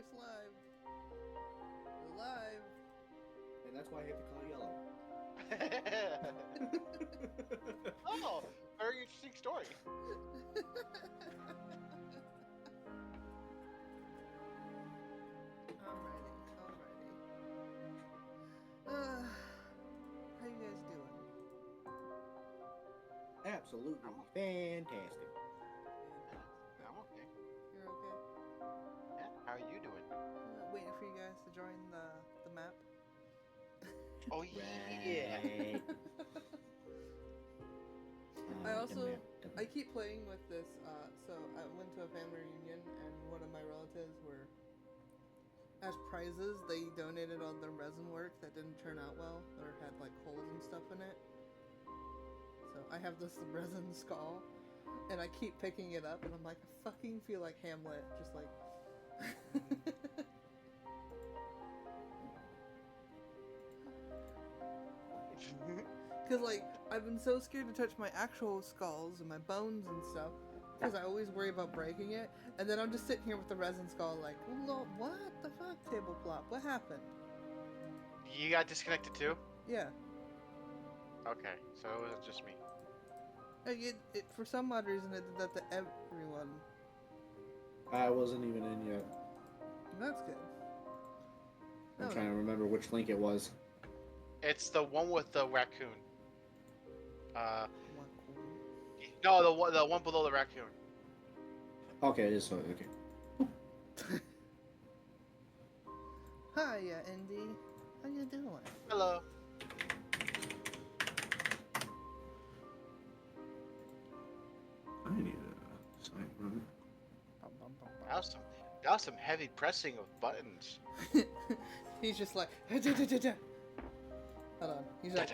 Voice live. We're live. And that's why I have to call yellow. Oh, very interesting story. Alrighty. How you guys doing? Absolutely fantastic. I'm okay. You're okay? Yeah. How are you doing? Waiting for you guys to join the map. Oh yeah. Right. I keep playing with this. So I went to a family reunion, and one of my relatives were, as prizes, they donated all their resin work that didn't turn out well or had like holes and stuff in it. So I have this resin skull, and I keep picking it up, and I'm like, I fucking feel like Hamlet, just like. Because, like, I've been so scared to touch my actual skulls and my bones and stuff, because I always worry about breaking it, and then I'm just sitting here with the resin skull, like, what the fuck, table plop? What happened? You got disconnected too? Yeah. Okay, so it wasn't just me. It for some odd reason, it did that to everyone. I wasn't even in yet. That's good. I'm trying to remember which link it was. It's the one with the raccoon. What? No, the one below the raccoon. Okay, it is so okay. Hiya, Indy. How you doing? Hello. I need a side run. That was some heavy pressing of buttons. He's just like, hold on. He's like,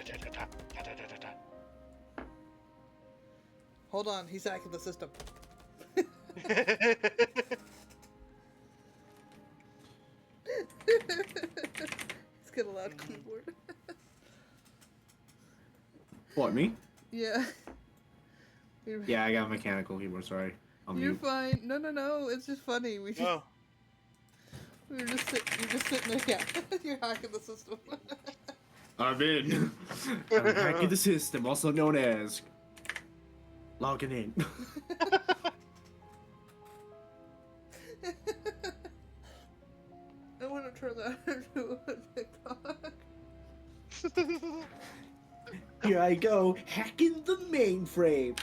hold on. He's hacking the system. He's got a loud keyboard. What, me? Yeah. Yeah, I got a mechanical keyboard, sorry. You're fine. No. It's just funny. We were just sitting there. Yeah, you're hacking the system. I'm in. I'm hacking the system, also known as logging in. I want to turn that into a TikTok. Here I go, hacking the mainframe.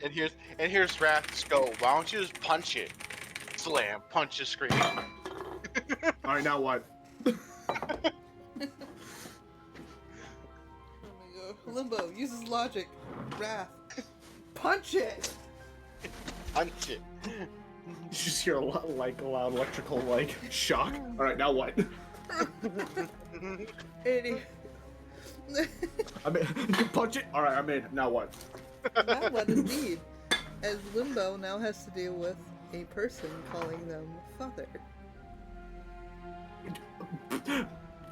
and here's Wrath's go. Why don't you just punch it? Slam, punch the screen. Alright, now what? Oh my god. Limbo uses logic. Wrath. Punch it! Punch it. You just hear a loud electrical shock. Alright, now what? Idiot. I'm in. Punch it? Alright, I'm in. Now what? Now what indeed? As Limbo now has to deal with a person calling them father.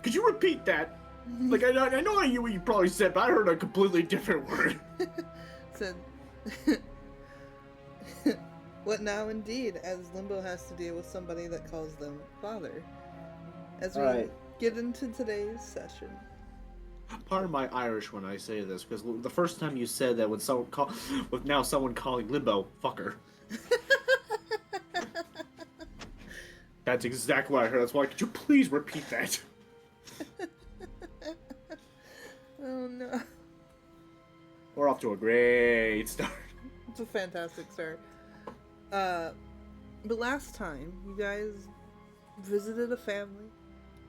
Could you repeat that? Like, I know I knew what you probably said, but I heard a completely different word. Said, what now indeed, as Limbo has to deal with somebody that calls them father. As we get into today's session. Pardon my Irish when I say this, because the first time you said that with now someone calling Limbo fucker. That's exactly what I heard. That's why. Could you please repeat that? Oh no. We're off to a great start. It's a fantastic start. But last time, you guys visited a family.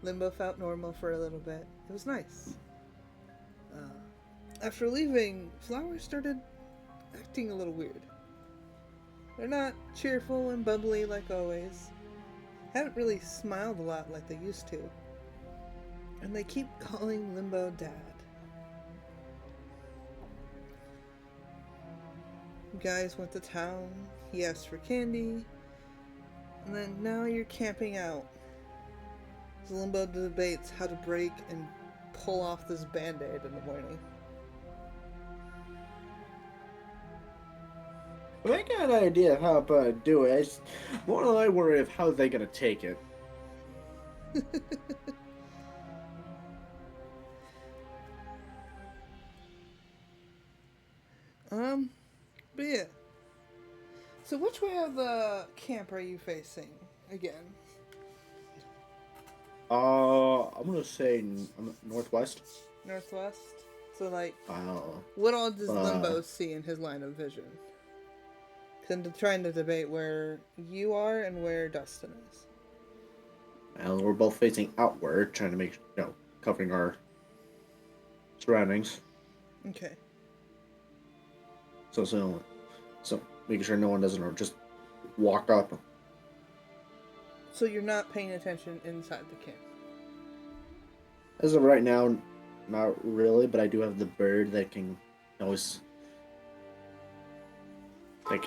Limbo felt normal for a little bit. It was nice. After leaving, Flowers started acting a little weird. They're not cheerful and bubbly like always. Haven't really smiled a lot like they used to. And they keep calling Limbo Dad. You guys went to town, he asked for candy, and then now you're camping out. As Limbo debates how to break and pull off this band-aid in the morning. I got an idea of how to do it. It's more than I worry of how they're gonna take it. But yeah. So which way of the camp are you facing again? I'm gonna say northwest. Northwest? So, like, Wow. what all does Limbo see in his line of vision? Because I'm trying to debate where you are and where Dustin is. Well, we're both facing outward, trying to make, covering our surroundings. Okay. So making sure no one doesn't just walk up. So you're not paying attention inside the camp? As of right now, not really, but I do have the bird that can always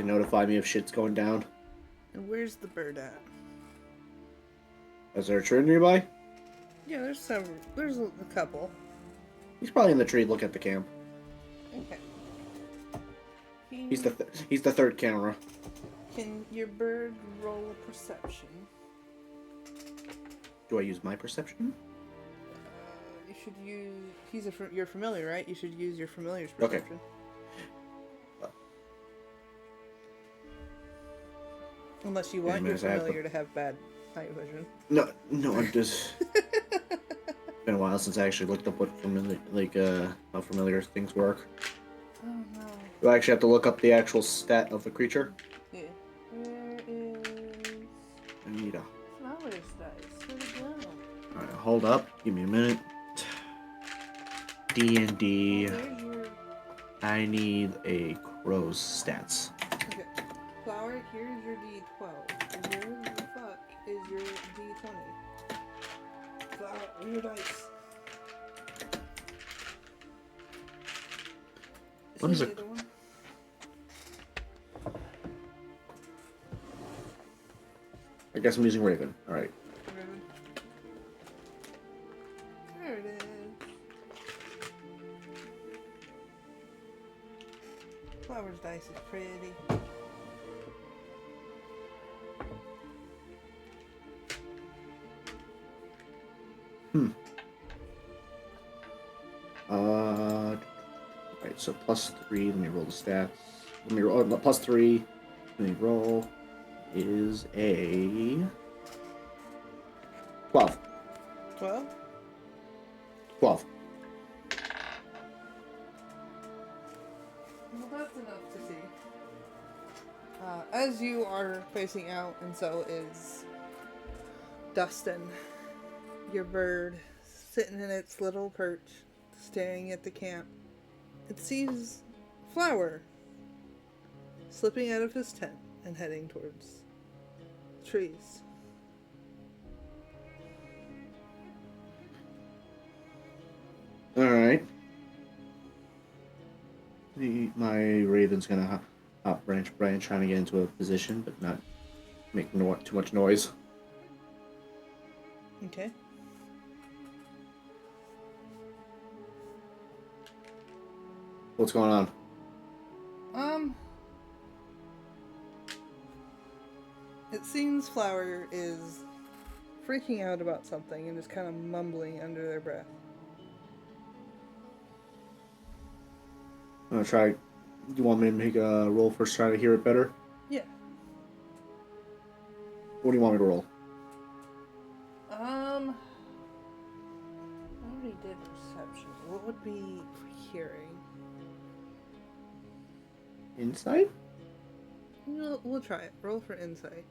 notify me if shit's going down. And where's the bird at? Is there a tree nearby? Yeah, there's several. There's a couple. He's probably in the tree looking at the camp. Okay. He's the third camera. Can your bird roll a perception? Do I use my perception? You should use... You're familiar, right? You should use your familiar's Okay. perception. Unless you want your familiar to have bad night vision. No, I'm just... It's been a while since I actually looked up what how familiar things work. Oh no. Do I actually have to look up the actual stat of the creature? Yeah. Where is... I need a... Flowers dice? Where'd it go? Alright, hold up. Give me a minute. D&D. Where's your... I need a crow's stats. Okay. Flower, here's your D12. Where the fuck is your D20? Flower, where are your dice? What is See it? the other one? I guess I'm using Raven. Alright. Raven. There it is. Flower's dice is pretty. Alright, so +3. Let me roll the stats. Let me roll +3. Let me roll. Is a 12. 12? 12. Well, that's enough to see. As you are facing out, and so is Dustin, your bird, sitting in its little perch, staring at the camp. It sees Flower slipping out of his tent and heading towards the trees. Alright. My Raven's gonna hop branch, trying to get into a position, but not make too much noise. Okay. What's going on? It seems Flower is freaking out about something and is kind of mumbling under their breath. I'm gonna try. You want me to make a roll first, try to hear it better? Yeah. What do you want me to roll? I already did perception. What would be for hearing? Insight? We'll try it. Roll for insight.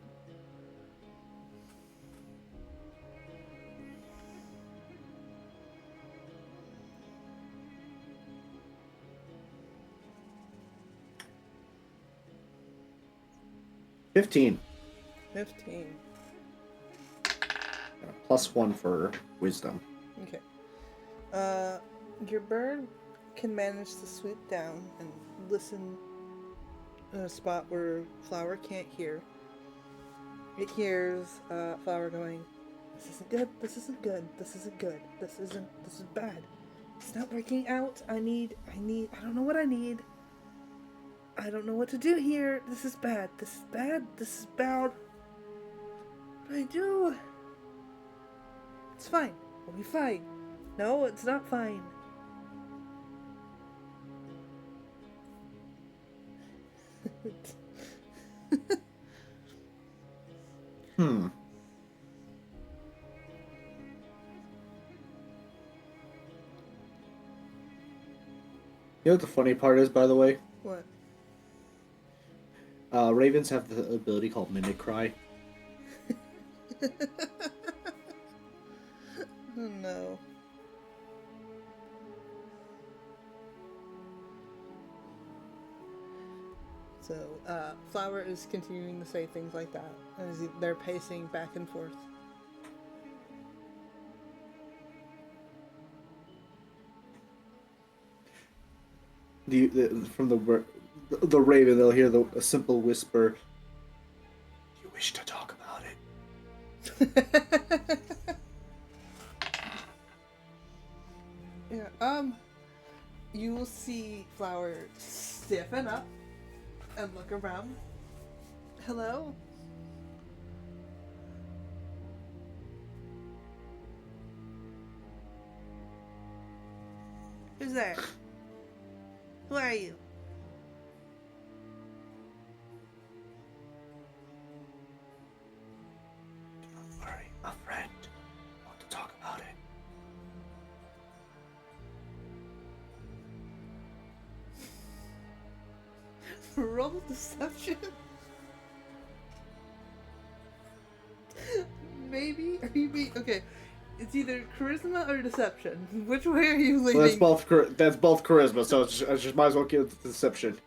+15. 15. And a +1 for wisdom. Okay. Your bird can manage to swoop down and listen in a spot where Flower can't hear. It hears Flower going, "This isn't good, this isn't good, this isn't good, this is bad. It's not working out. I don't know what I need." I don't know what to do here. This is bad. This is bad. This is bad. What do I do? It's fine. We'll be fine. No, it's not fine. Hmm. You know what the funny part is, by the way? What? Ravens have the ability called Mimic Cry. Oh no. So, Flower is continuing to say things like that as they're pacing back and forth. From the Raven, they'll hear a simple whisper. You wish to talk about it? Yeah, you will see Flower stiffen up and look around. Hello? Who's there? Who are you? Don't worry, a friend. I want to talk about it. Roll deception? Maybe? Are you being... Okay, it's either charisma or deception. Which way are you leaning? Well, that's both charisma, so I just might as well give it the deception.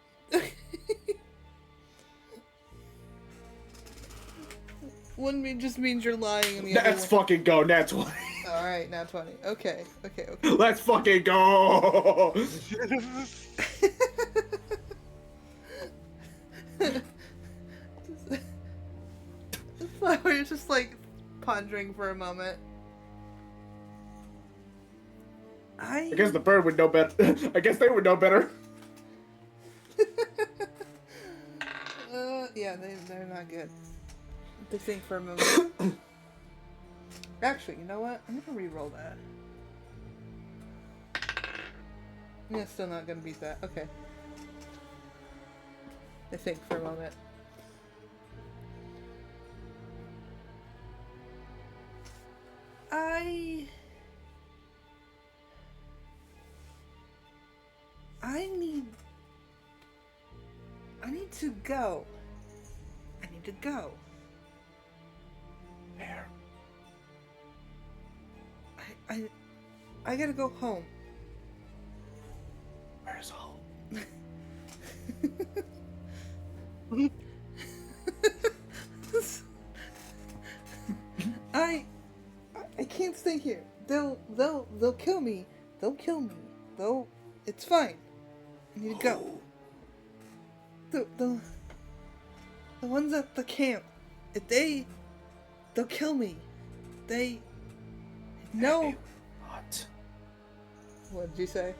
One just means you're lying and the other Let's one... fucking go, nat 20. Alright, now 20. Okay. Let's fucking go! Flower's just like pondering for a moment. I guess the bird would know better. I guess they would know better. Yeah, they're not good. They think for a moment. Actually, you know what? I'm gonna re-roll that. Yeah, still not gonna beat that. Okay. They think for a moment. I need to go. I need to go. Where? I gotta go home. Where's home? I can't stay here. They'll kill me. They'll kill me. It's fine. I need to go. The ones at the camp. They'll kill me. No. What? What did you say?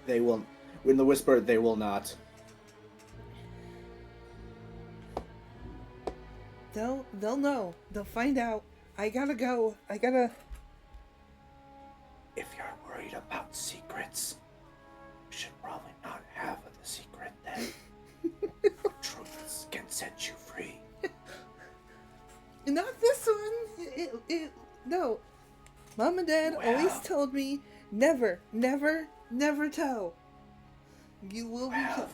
They will. In the whisper, they will not. They'll know. They'll find out. I gotta go. If you're worried about secrets, you should probably not have the secret then. Truths can set you free. Not this one. No. Mom and Dad always told me never tell. You will be killed.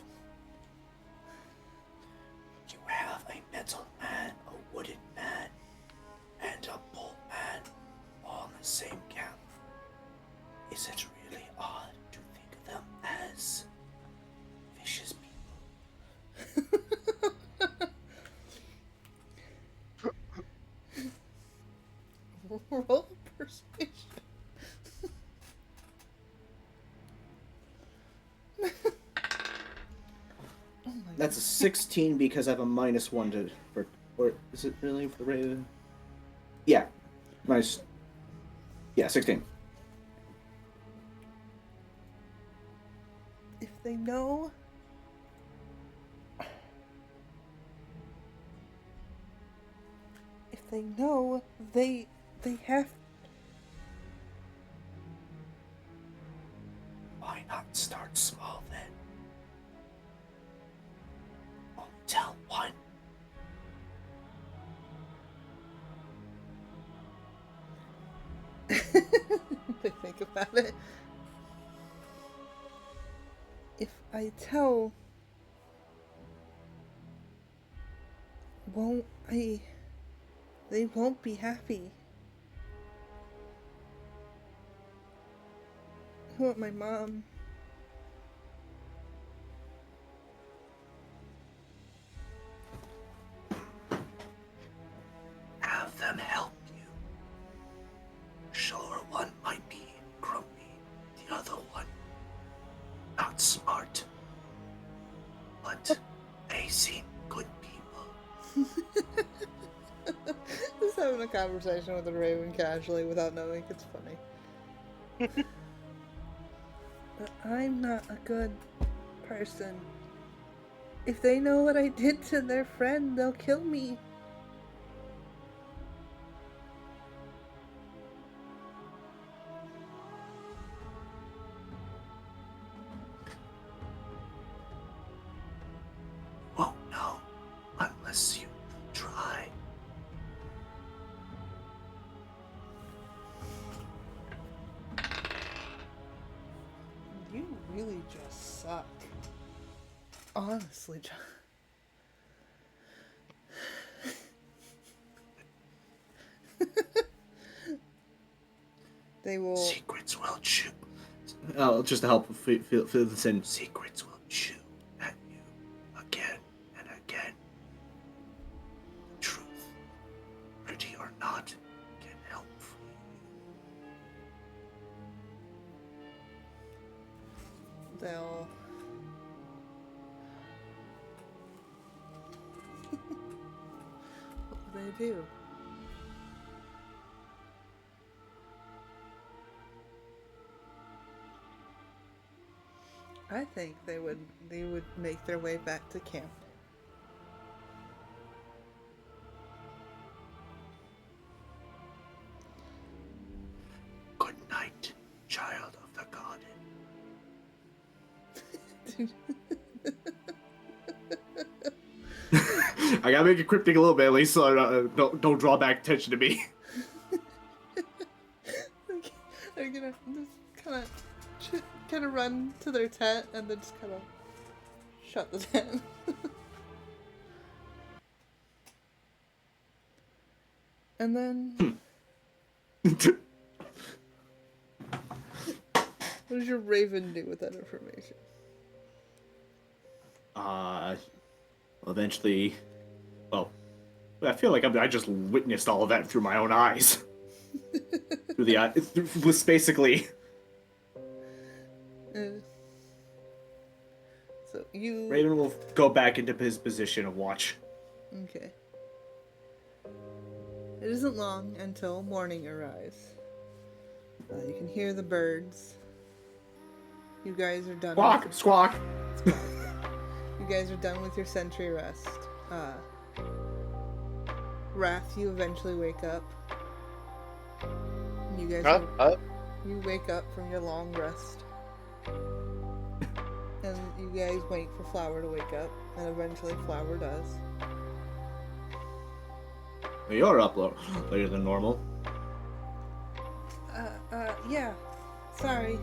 You have a metal man, a wooden man, and a bull man all in the same camp. Is it really odd to think of them as vicious people? Roll persuasion. That's a 16 because I have a -1 to or is it really for the Raven? Yeah. Nice. Yeah, 16. If they know They know. They have. Why not start small then? Only tell one. They think about it. If I tell, won't I? They won't be happy. I want my mom. Have them help you. Sure, one might be grumpy, the other one not smart. But they seem good people. Just having a conversation with a raven casually without knowing it's funny. But I'm not a good person. If they know what I did to their friend, they'll kill me. Won't know unless you try. You really just suck. Honestly, John. They will. Secrets will chew. Just to help fill this in. Secrets will chew at you again and again. Truth, pretty or not, can help free you. They'll. What will they do? I think they would make their way back to camp. Good night, child of the garden. I gotta make it cryptic a little bit, at least, so don't draw back attention to me. They're gonna just kind of run to their tent and then just kind of shut the tent. And then what does your raven do with that information? Eventually, well, I feel like I just witnessed all of that through my own eyes. Through the eye, was basically. So you. Raven will go back into his position of watch. Okay. It isn't long until morning arrives. You can hear the birds. You guys are done. Squawk! Squawk! You guys are done with your sentry rest. Wrath, you eventually wake up. You guys you wake up from your long rest. And you guys wait for Flower to wake up, and eventually Flower does. You're up later than normal. Yeah. Sorry.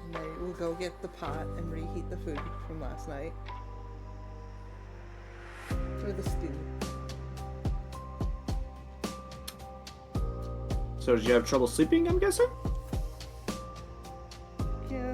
And they will go get the pot and reheat the food from last night. Or the stew. So did you have trouble sleeping, I'm guessing? Yeah.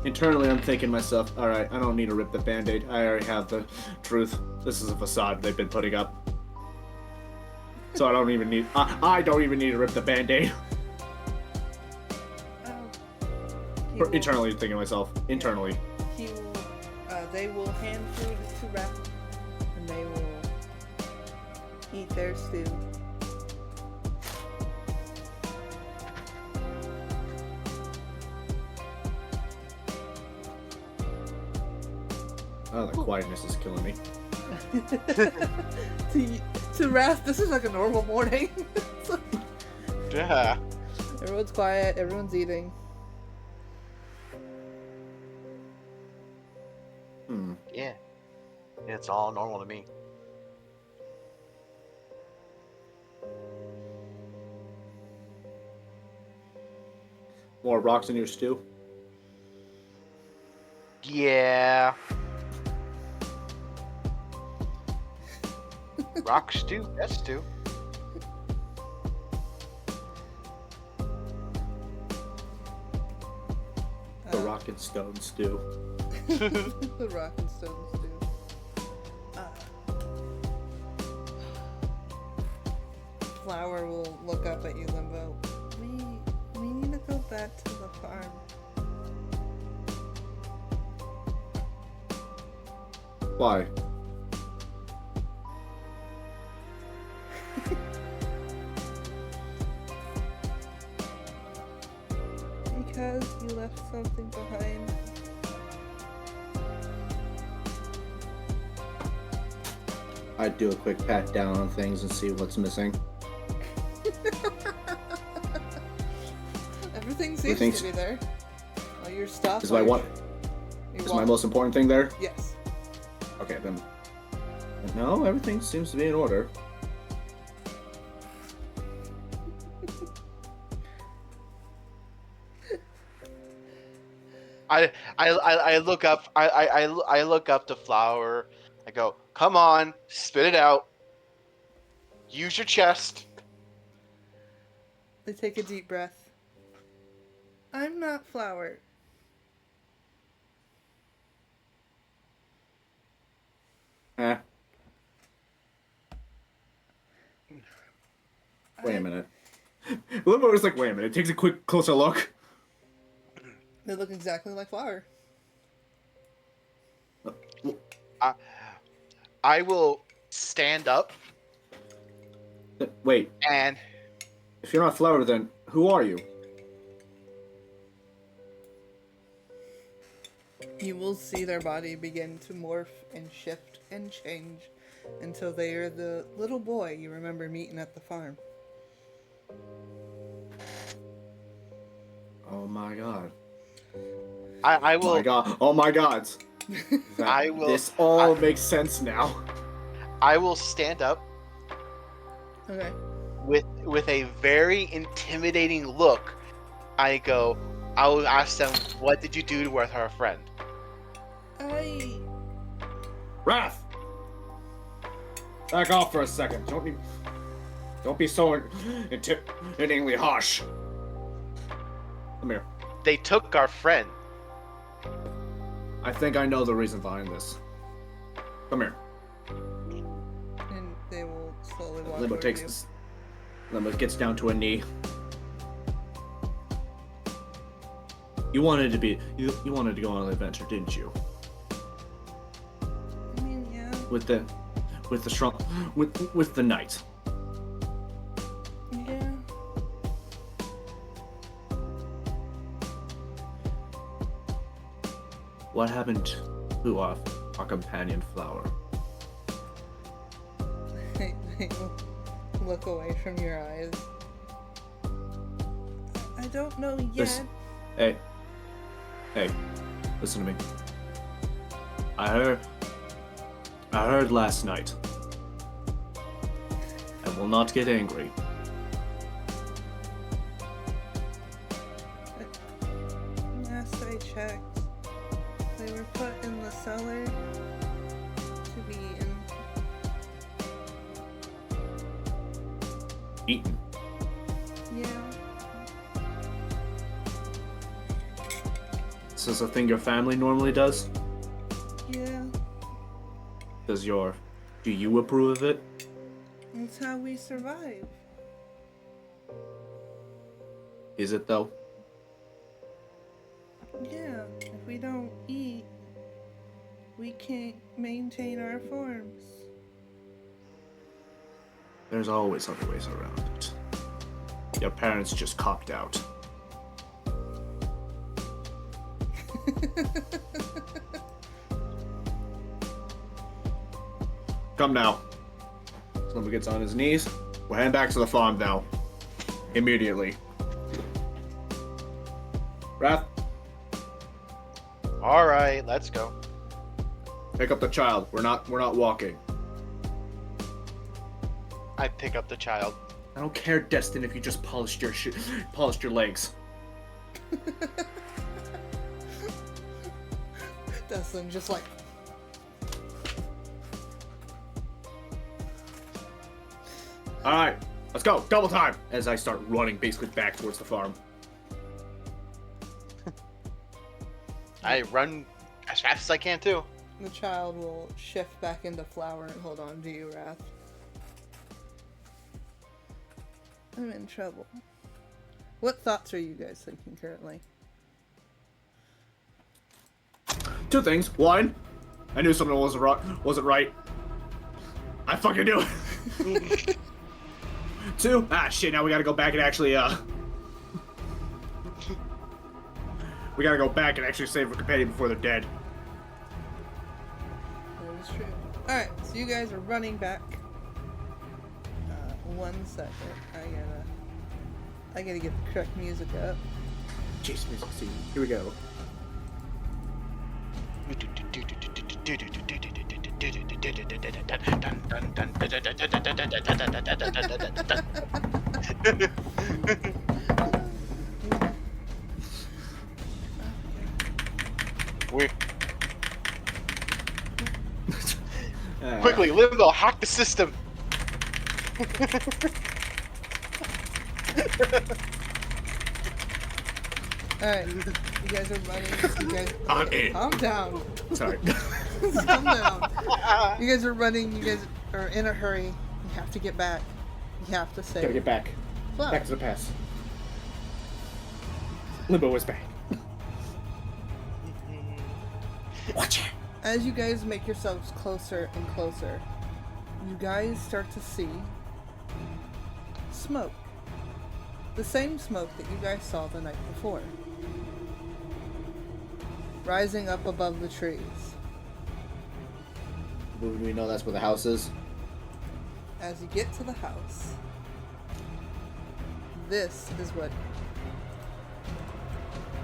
Internally, I'm thinking to myself, alright, I don't need to rip the band-aid. I already have the truth. This is a facade they've been putting up. So I don't even need... I don't even need to rip the band-aid. Internally, thinking to myself. Internally. They will hand food to Wrath. they will eat their stew. Oh, the quietness is killing me. to Wrath, this is like a normal morning. Yeah. Everyone's quiet, everyone's eating. Yeah. It's all normal to me. More rocks in your stew? Yeah. Rock stew, that's stew. The rock and stone stew. The rock and stone stew. Flower will look up at you, Limbo. We need to go back to the farm. Why? Because you left something behind. I'd do a quick pat down on things and see what's missing. Everything seems to be there. All your stuff. Is my most important thing there? Yes. Okay, then. No, everything seems to be in order. I look up. I look up to Flower. I go, come on, spit it out. Use your chest. I take a deep breath. I'm not Flower. Wait a minute. Limbo is like, wait a minute. Takes a quick, closer look. They look exactly like Flower. I will stand up. Wait. And if you're not Flower, then who are you? You will see their body begin to morph and shift and change until they are the little boy you remember meeting at the farm. Oh my god. I will. Oh my god. Oh my god. I will. This all makes sense now. I will stand up. Okay. With a very intimidating look, I will ask them, what did you do with our friend? Wrath! Back off for a second. Don't be so intimidatingly harsh. Come here. They took our friend. I think I know the reason behind this. Come here. And they will slowly walk Limbo over takes you. this. Limbo gets down to a knee. You wanted to go on an adventure, didn't you? I mean, yeah. With the knight. Yeah. What happened to our companion Flower? They will look away from your eyes. I don't know yet. Hey, listen to me. I heard last night. I will not get angry. Last I checked, they were put in the cellar to be Eaten. Yeah. This is a thing your family normally does? Yeah. Do you approve of it? That's how we survive. Is it though? Yeah. If we don't eat, we can't maintain our forms. There's always other ways around it. Your parents just copped out. Come now. Somebody gets on his knees. We're heading back to the farm now. Immediately. Wrath, All right, let's go. pick up the child. We're not walking. I pick up the child. I don't care, Destin, if you just polished your legs. Destin just like. All right, let's go. Double time. As I start running basically back towards the farm. I run as fast as I can too. The child will shift back into flower and hold on to you, Wrath. I'm in trouble. What thoughts are you guys thinking currently? Two things. One, I knew something wasn't right. I fucking knew it. Two, shit, now we gotta go back and actually, we gotta go back and actually save a companion before they're dead. That is true. Alright, so you guys are running back. 1 second. I gotta get the correct music up. Jeez, music scene. Here we go. Quickly, Limbo, hack the system. Alright, you guys are running. You guys, I'm in. calm down. Sorry. Calm down. You guys are running. You guys are in a hurry. You have to get back. You have to save. Gotta get back. Flower. Back to the pass. Limbo is back. Watch it. As you guys make yourselves closer and closer, you guys start to see smoke. The same smoke that you guys saw the night before. Rising up above the trees. Do we know that's where the house is? As you get to the house, this is what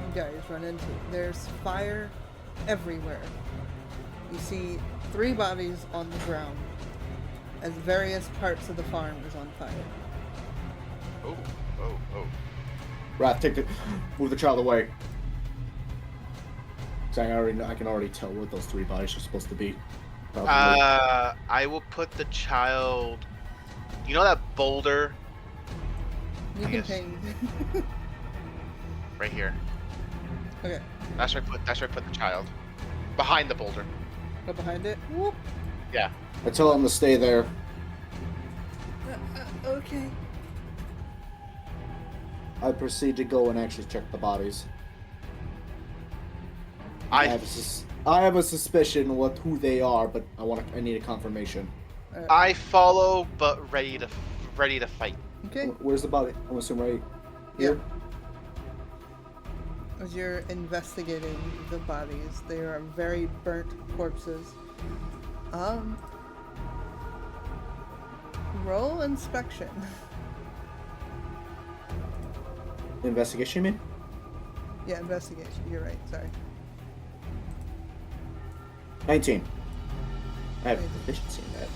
you guys run into. There's fire everywhere. You see 3 bodies on the ground as various parts of the farm is on fire. Oh. Wrath, move the child away. So I can already tell what those 3 bodies are supposed to be. Probably. I will put the child. You know that boulder You I can guess. ping. right here? Okay, That's where I put the child. Behind the boulder. go behind it. Whoop. Yeah. I tell him to stay there. Okay. I proceed to go and actually check the bodies. I have a suspicion who they are, but I need a confirmation. I follow, but ready to fight. Okay. Where's the body? I'm assuming right here. As you're investigating the bodies, they are very burnt corpses. Roll inspection. Investigation, you mean? Yeah, investigation. You're right. Sorry. 19. I have proficiency in that.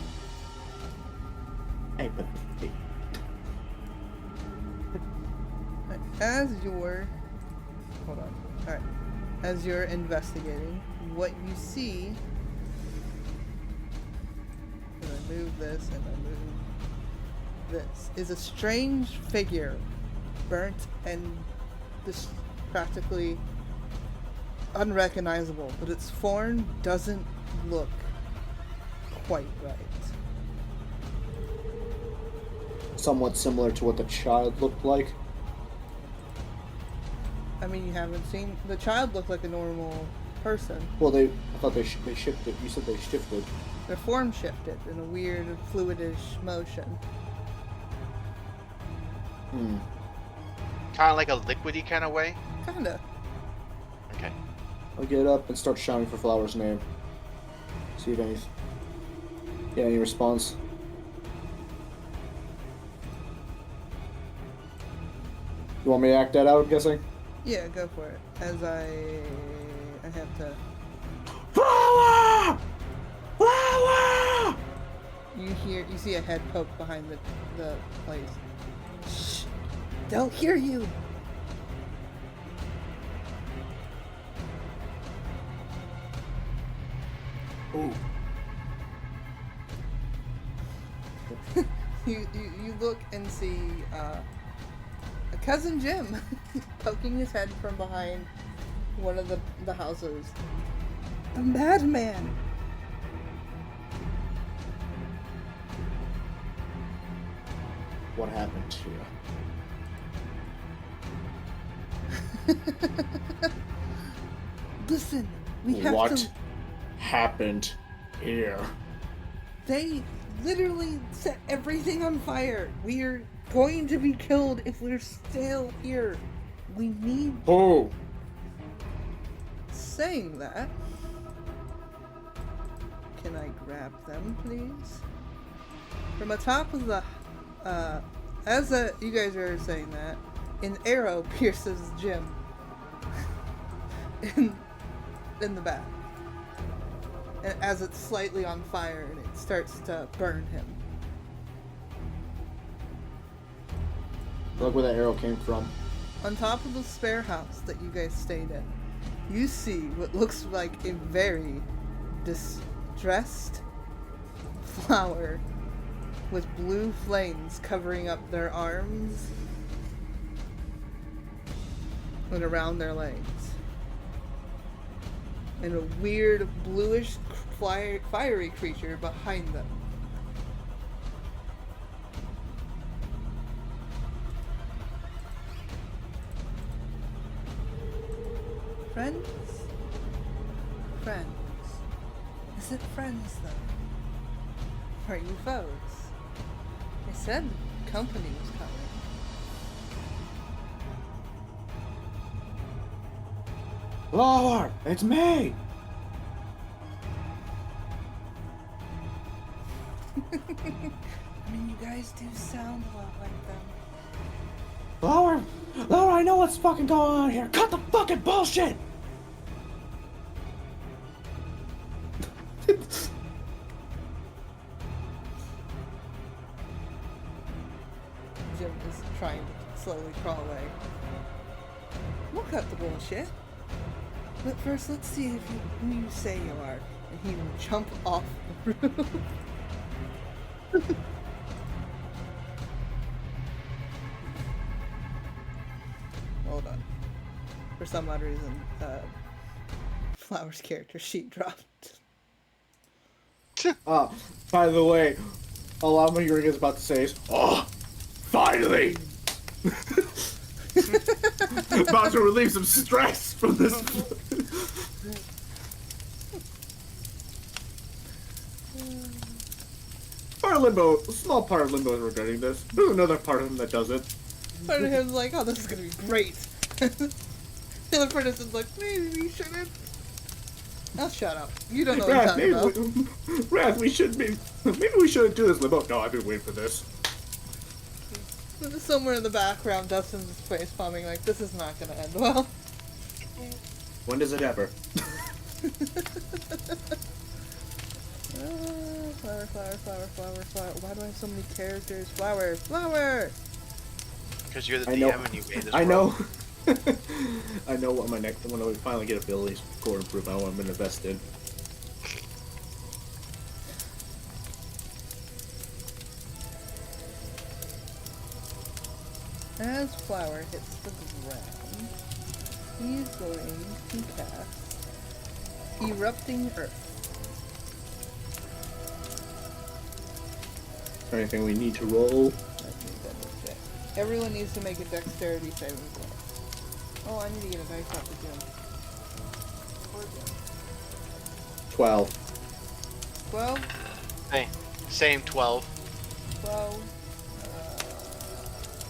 Hey, but As you're... Hold on. Alright. As you're investigating, what you see... I'm gonna move this and I move this. Is a strange figure. Burnt and just practically unrecognizable. But its form doesn't look quite right. somewhat similar to what the child looked like. I mean, you haven't seen... The child looked like a normal person. Well, I thought they shifted. You said they shifted. Their form shifted in a weird, fluidish motion. Hmm. Kind of like a liquidy kind of way. Kinda. Okay. I'll get up and start shouting for Flower's name. See if any... Yeah, any response? You want me to act that out, I'm guessing? Yeah, go for it. As I have to. Flower! Flower! You see a head poke behind the place. Shh! They'll hear you. Ooh. You look and see a cousin Jim poking his head from behind one of the houses. The madman. What happened here? Listen, we have What to. happened here? They literally set everything on fire. We're going to be killed if we're still here. We need. Who? Saying that, can I grab them, please? From atop of the, you guys are saying that, an arrow pierces Jim in the back. And as it's slightly on fire and it starts to burn him. Look where that arrow came from. On top of the spare house that you guys stayed in, you see what looks like a very distressed flower with blue flames covering up their arms and around their legs. And a weird bluish fiery creature behind them. Friends? Friends. Is it friends, though? Are you foes? I said company was coming. Flower! It's me! I mean, you guys do sound a lot like them. Flower! Flower, I know what's fucking going on here! Cut the fucking bullshit! Jim is trying to slowly crawl away. We'll cut the bullshit. But first, let's see if who you say you are. And he will jump off the roof. Hold on. For some odd reason, Flower's character sheet dropped. By the way, all I'm hearing is about to say is, oh, finally! About to relieve some stress from this. Part of Limbo, a small part of Limbo is regretting this. There's another part of him that does it. Part of him's like, oh, this is gonna be great. The other part of him's like, maybe we shouldn't. Oh, shut up. You don't know what I'm talking about. Wrath, maybe we shouldn't do this, Limbo. No, I've been waiting for this. Somewhere in the background, Dustin's face palming like, this is not gonna end well. When does it ever? Flower, flower, flower, flower, flower. Why do I have so many characters? Flower, flower! Because you're the I know. DM and you made this I know. world. I know what my next when I finally get abilities core improve. I want to invest in. As Flower hits the ground, he's going to cast Erupting Earth. Is there anything we need to roll? Let me double check. Everyone needs to make a dexterity saving throw. Oh, I need to get a dice off the gym. Poor Jim. 12. 12? Hey, same 12. 12.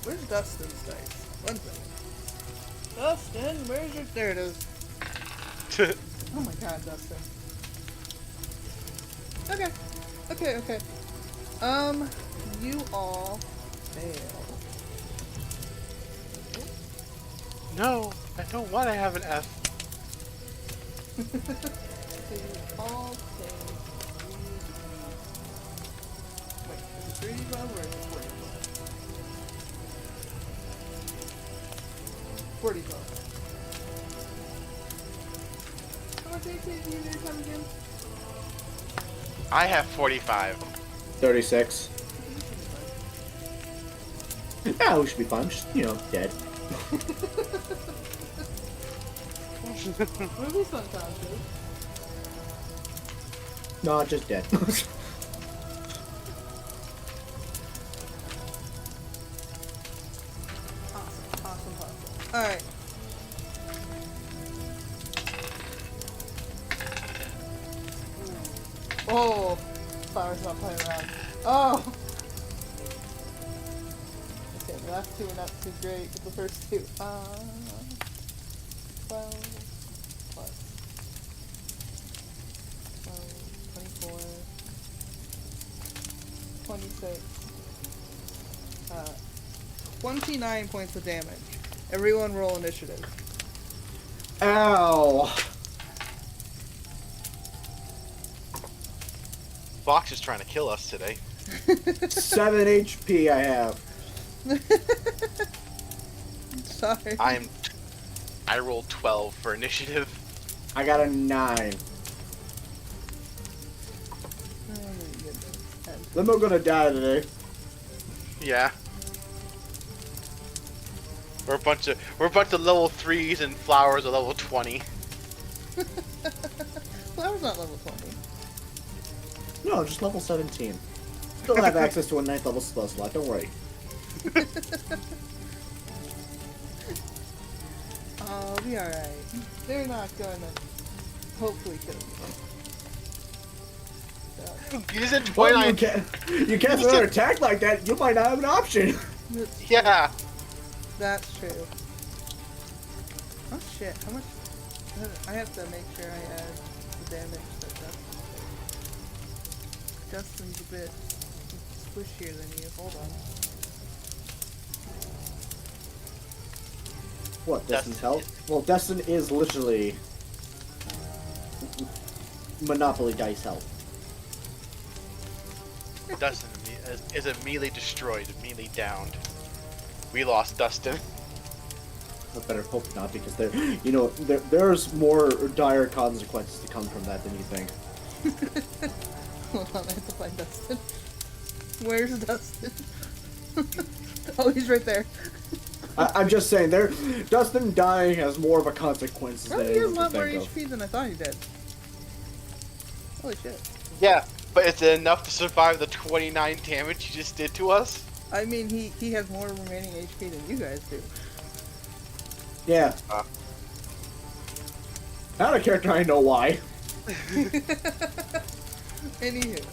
Where's Dustin's dice? 1 second. Dustin, where's your... There it is. Oh my god, Dustin. Okay. Okay. You all fail. No, I don't want to have an F. So you all take 3d12. Wait, is it 3d12 or is it 4d12? 4d12. How much HP do you guys have again? I have 45. 36. Yeah, we should be fine. Just, dead. Maybe unconscious. No, just dead. Awesome. Alright. Oh! Flower's not playing around. Oh! Okay, the last two are not too great, but the first two. 12 plus 12, 24, 26. 29 points of damage. Everyone roll initiative. Ow! Fox is trying to kill us today. 7 HP I have. Sorry. I rolled 12 for initiative. I got a 9. Oh my goodness. Limo gonna die today. Yeah. We're a bunch of level 3s and Flowers are level 20. Flower's not level 20. No, just level 17. Still have access to a 9th level spell slot, don't worry. I'll be alright. They're not gonna hopefully kill me. You said Well, 29. you can't another attack like that, you might not have an option. Yeah. That's true. Oh shit, how much? I have to make sure I add the damage that Justin's a bit squishier than you. Hold on. What, Destin's health? Well, Destin is literally Monopoly dice health. Dustin is immediately destroyed, immediately downed. We lost Dustin. I better hope not, because there's more dire consequences to come from that than you think. Hold on, I have to find Dustin. Where's Dustin? Oh, he's right there. I'm just saying, Dustin dying has more of a consequence than Oh, he has a anyone lot can more think of. HP than I thought he did. Holy shit. Yeah, but is it enough to survive the 29 damage you just did to us? I mean, he has more remaining HP than you guys do. Yeah. Not a character I know why. Anywho.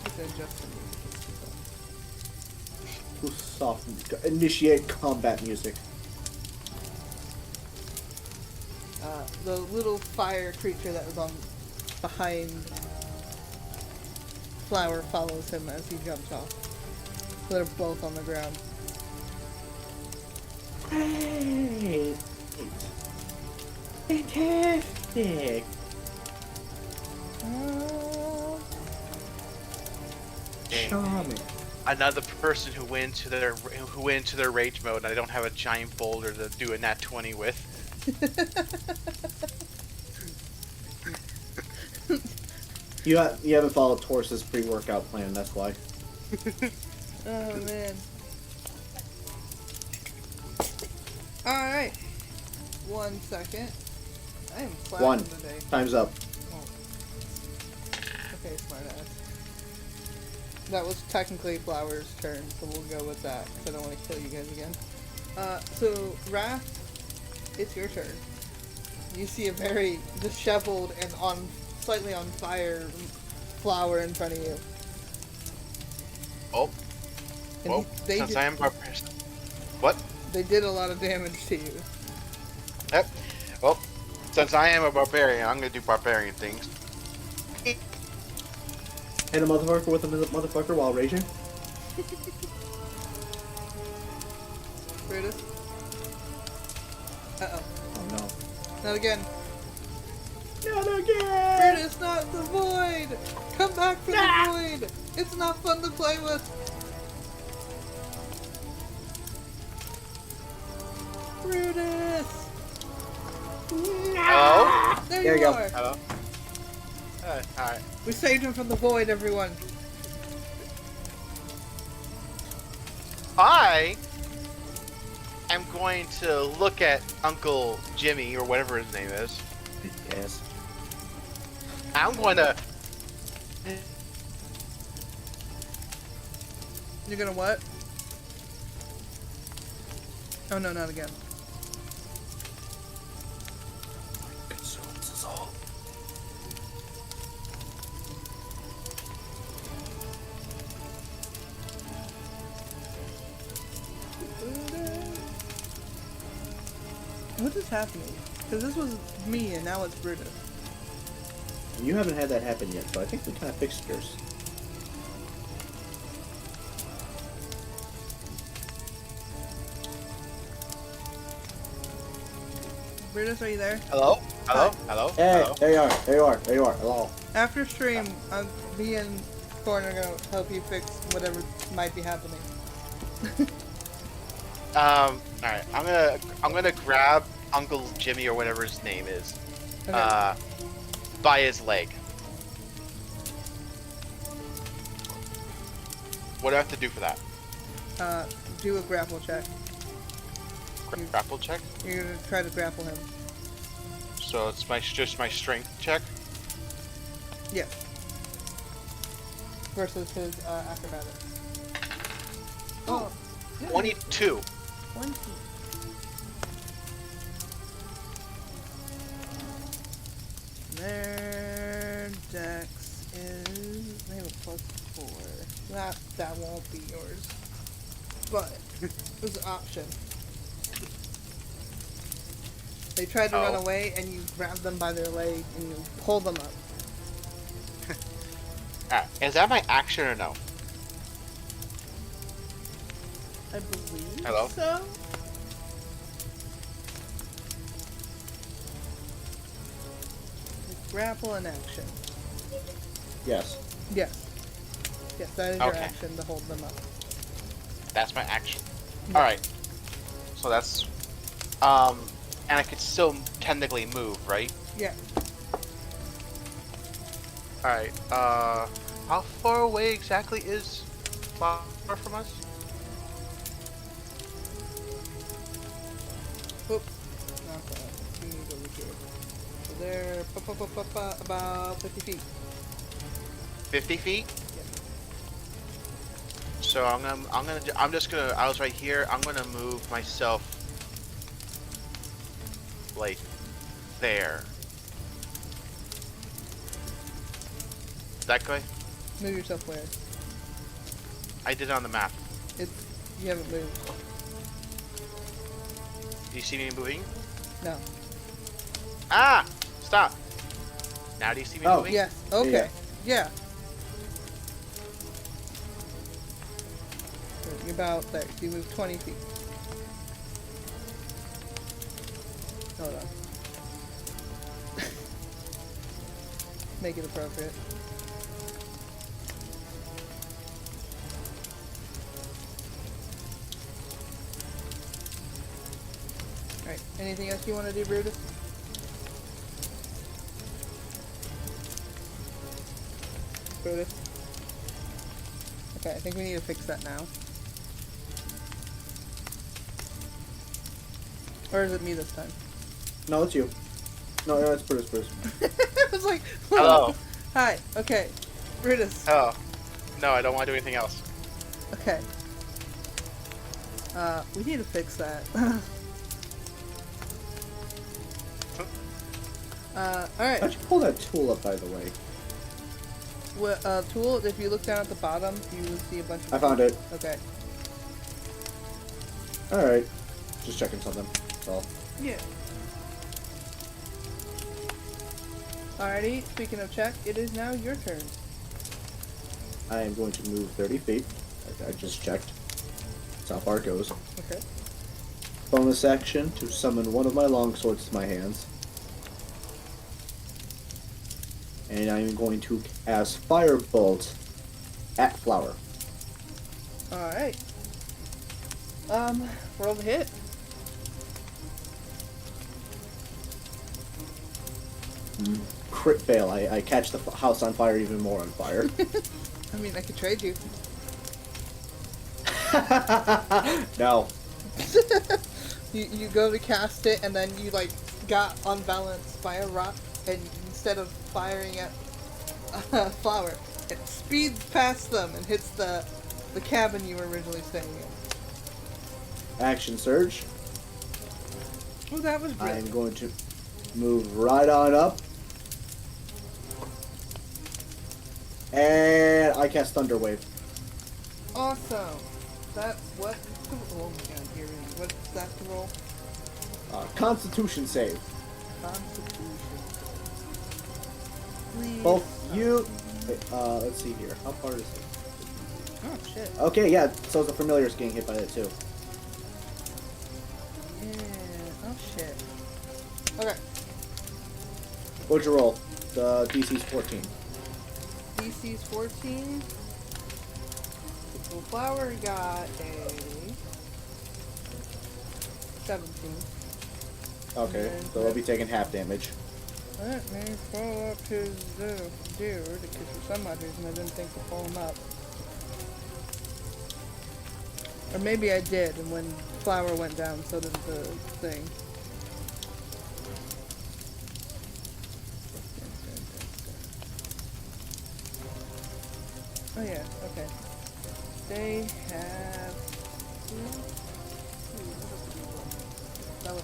Okay, Justin. Soft. Initiate combat music. The little fire creature that was behind Flower follows him as he jumps off. They're both on the ground. Great. Fantastic. Charming. Another person who went to their rage mode, and I don't have a giant boulder to do a nat 20 with. You haven't followed Taurus's pre-workout plan, that's why. Oh man. Alright. 1 second. I am slacking 1. today. Time's up. Oh. Okay, smartass. That was technically Flower's turn, so we'll go with that, because I don't want to kill you guys again. So, Wrath, it's your turn. You see a very disheveled and slightly on fire Flower in front of you. Oh. And Well, they since did, I am barbarian. What? they did a lot of damage to you. Yep. Well, since I am a barbarian, I'm gonna do barbarian things. Hit a motherfucker with a motherfucker while raging. Brutus. Uh-oh. Oh no. Not again. Not again! Brutus, not the void! Come back from the void! It's not fun to play with! Brutus! Hello? There you go. are! Hello? Alright. We saved him from the void, everyone! I am going to look at Uncle Jimmy, or whatever his name is. Yes. I'm going to... You're gonna what? Oh no, not again. Consumes us all. What is happening? Because this was me and now it's Brutus. You haven't had that happen yet, so I think we kind of fixed yours. Brutus, are you there? Hello? Hello? Hi. Hello? Hey, Hello? there you are. There you are. There you are. Hello. After stream, me and Corn are gonna help you fix whatever might be happening. Alright, I'm gonna grab Uncle Jimmy or whatever his name is. Okay. By his leg. What do I have to do for that? Do a grapple check. Grapple check? You're gonna try to grapple him. So it's just my strength check? Yeah. Versus his acrobatics. Oh, 22. 20. Their dex is... They have a +4. That won't be yours. But, there's an option. They tried to run away, and you grab them by their leg, and you pull them up. Is that my action or no? I believe Hello? so. Grapple in action. Yes. Yes. Yes, that is your Okay. action to hold them up. That's my action. Yeah. Alright. So that's... And I could still technically move, right? Yeah. Alright, how far away exactly is Flower from us? Oop. Not that. We need over here. So they're about 50 feet. 50 feet? Yeah. So I was right here, I'm gonna move myself like there. That guy? Move yourself where? I did it on the map. You haven't moved. Do you see me moving? No. Ah! Stop! Now do you see me moving? Yes. Okay. Yeah. So you're about there. So you move 20 feet. Hold on. Make it appropriate. Alright, anything else you want to do, Brutus? Brutus? Okay, I think we need to fix that now. Or is it me this time? No, it's you. No, it's Bruce. I was like, Hello. Hi, okay. Brutus. Oh. No, I don't want to do anything else. Okay. We need to fix that. Alright. How'd you pull that tool up, by the way? Well, tool, if you look down at the bottom, you will see a bunch of... I found it. Okay. Alright. Just checking something. That's all. Yeah. Alrighty, speaking of check, it is now your turn. I am going to move 30 feet. I just checked. That's how far it goes. Okay. Bonus action to summon one of my longswords to my hands. And I'm going to cast Firebolt at Flower. Alright. Roll the hit. Crit fail. I catch the house on fire even more on fire. I mean, I could trade you. No. You go to cast it, and then you, like, got unbalanced by a rock, and instead of firing at Flower, it speeds past them and hits the cabin you were originally staying in. Action surge. Oh, that was I brilliant. am going to move right on up. And I cast Thunder Wave. Awesome. That's what... Oh my god, here it is. What's that to roll? Constitution save. Constitution. Please. Both you... Wait, let's see here. How far is it? Oh, shit. Okay, yeah, so the familiar's getting hit by that too. Yeah. Oh, shit. Okay. What'd you roll? The DC's 14. DC's 14. So Flower got a 17. Okay, so he'll be taking half damage. Let me pull up his dude, because for some odd reason I didn't think to pull him up. Or maybe I did, and when Flower went down, so did the thing. Oh yeah, okay. They have... That was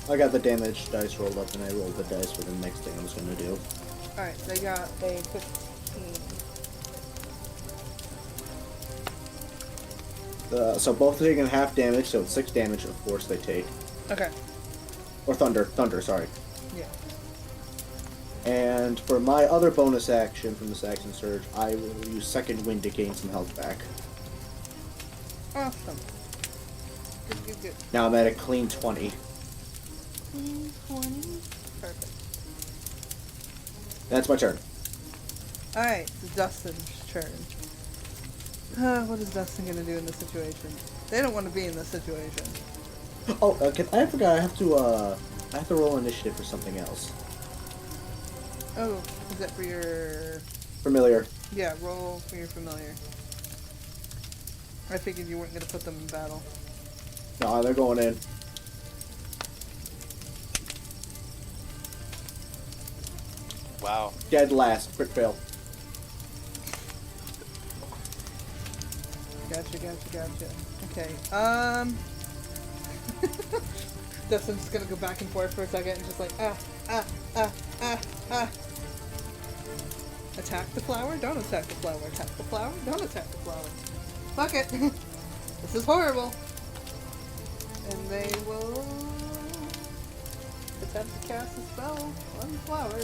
I got the damage dice rolled up and I rolled the dice for the next thing I was going to do. Alright, they got a 15. So both taking half damage, so it's 6 damage of force they take. Okay. Or thunder, sorry. Yeah. And for my other bonus action from the Saxon Surge, I will use Second Wind to gain some health back. Awesome. Good. Now I'm at a clean 20. Clean 20. Perfect. That's my turn. Alright, it's Dustin's turn. What is Dustin gonna do in this situation? They don't want to be in this situation. Oh, I forgot. I have to roll initiative for something else. Oh, is that for your... Familiar. Yeah, roll for your familiar. I figured you weren't gonna put them in battle. No, they're going in. Wow. Dead last. Crit fail. Gotcha. Okay, Dustin's just gonna go back and forth for a second and just like, Attack the flower? Don't attack the flower. Attack the flower? Don't attack the flower. Fuck it. This is horrible. And they will attempt to cast a spell on the flower.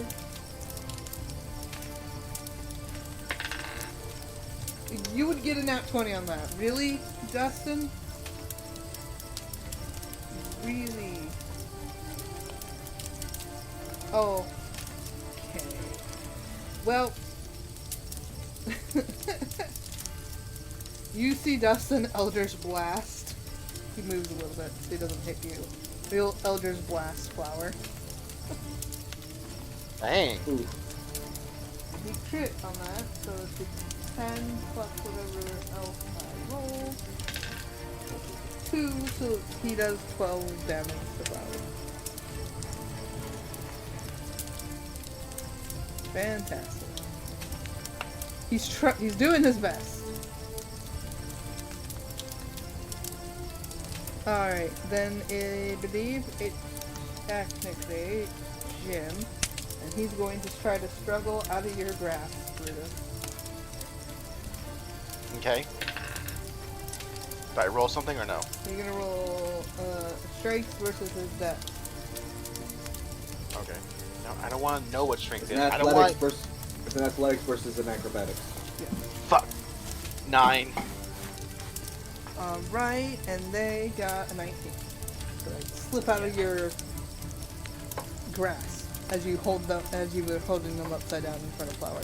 You would get a nat 20 on that. Really, Dustin? Really? Oh. Okay. Well. You see Dustin Eldritch Blast. He moves a little bit so he doesn't hit you. Real Eldritch Blast flower. Dang. Ooh. He crit on that, so it's a 10 plus whatever else I roll. 2, so he does 12 damage to flower. Fantastic. He's doing his best. Alright, then I believe it's technically Jim, and he's going to try to struggle out of your grasp through this. Okay. Do I roll something or no? You're gonna roll strength versus his dex. Okay. No, I don't want to know what strength It's is. an I don't athletics want. versus. It's an athletics versus an acrobatics. Fuck. 9. Alright, and they got a 19. So they slip out of your grasp as you hold them, as you were holding them upside down in front of Flower.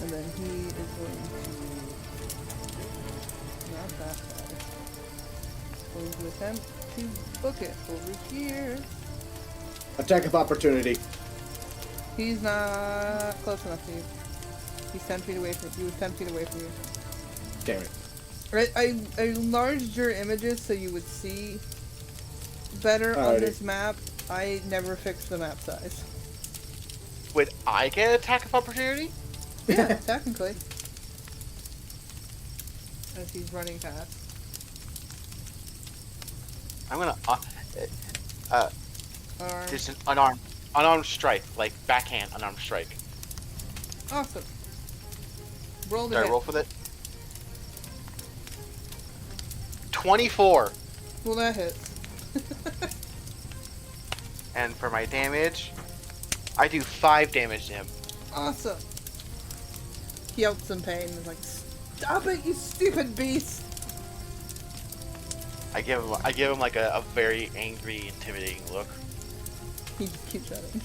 And then he is going to not that side. Going to attempt to book it over here. Attack of opportunity. He's not close enough to you. He's 10 feet away from you. He was 10 feet away from you. Damn it. I enlarged your images so you would see better on Alrighty. this map. I never fixed the map size. Would I get attack of opportunity? Yeah, technically. As he's running past. I'm gonna. Arm. There's an unarmed strike, like backhand unarmed strike. Awesome. Roll the Do I hit. roll for that? 24. Well, that hits. And for my damage, I do 5 damage to him. Awesome. He yelps in pain and is like, "Stop it, you stupid beast!" I give him like a very angry, intimidating look. He just keeps running.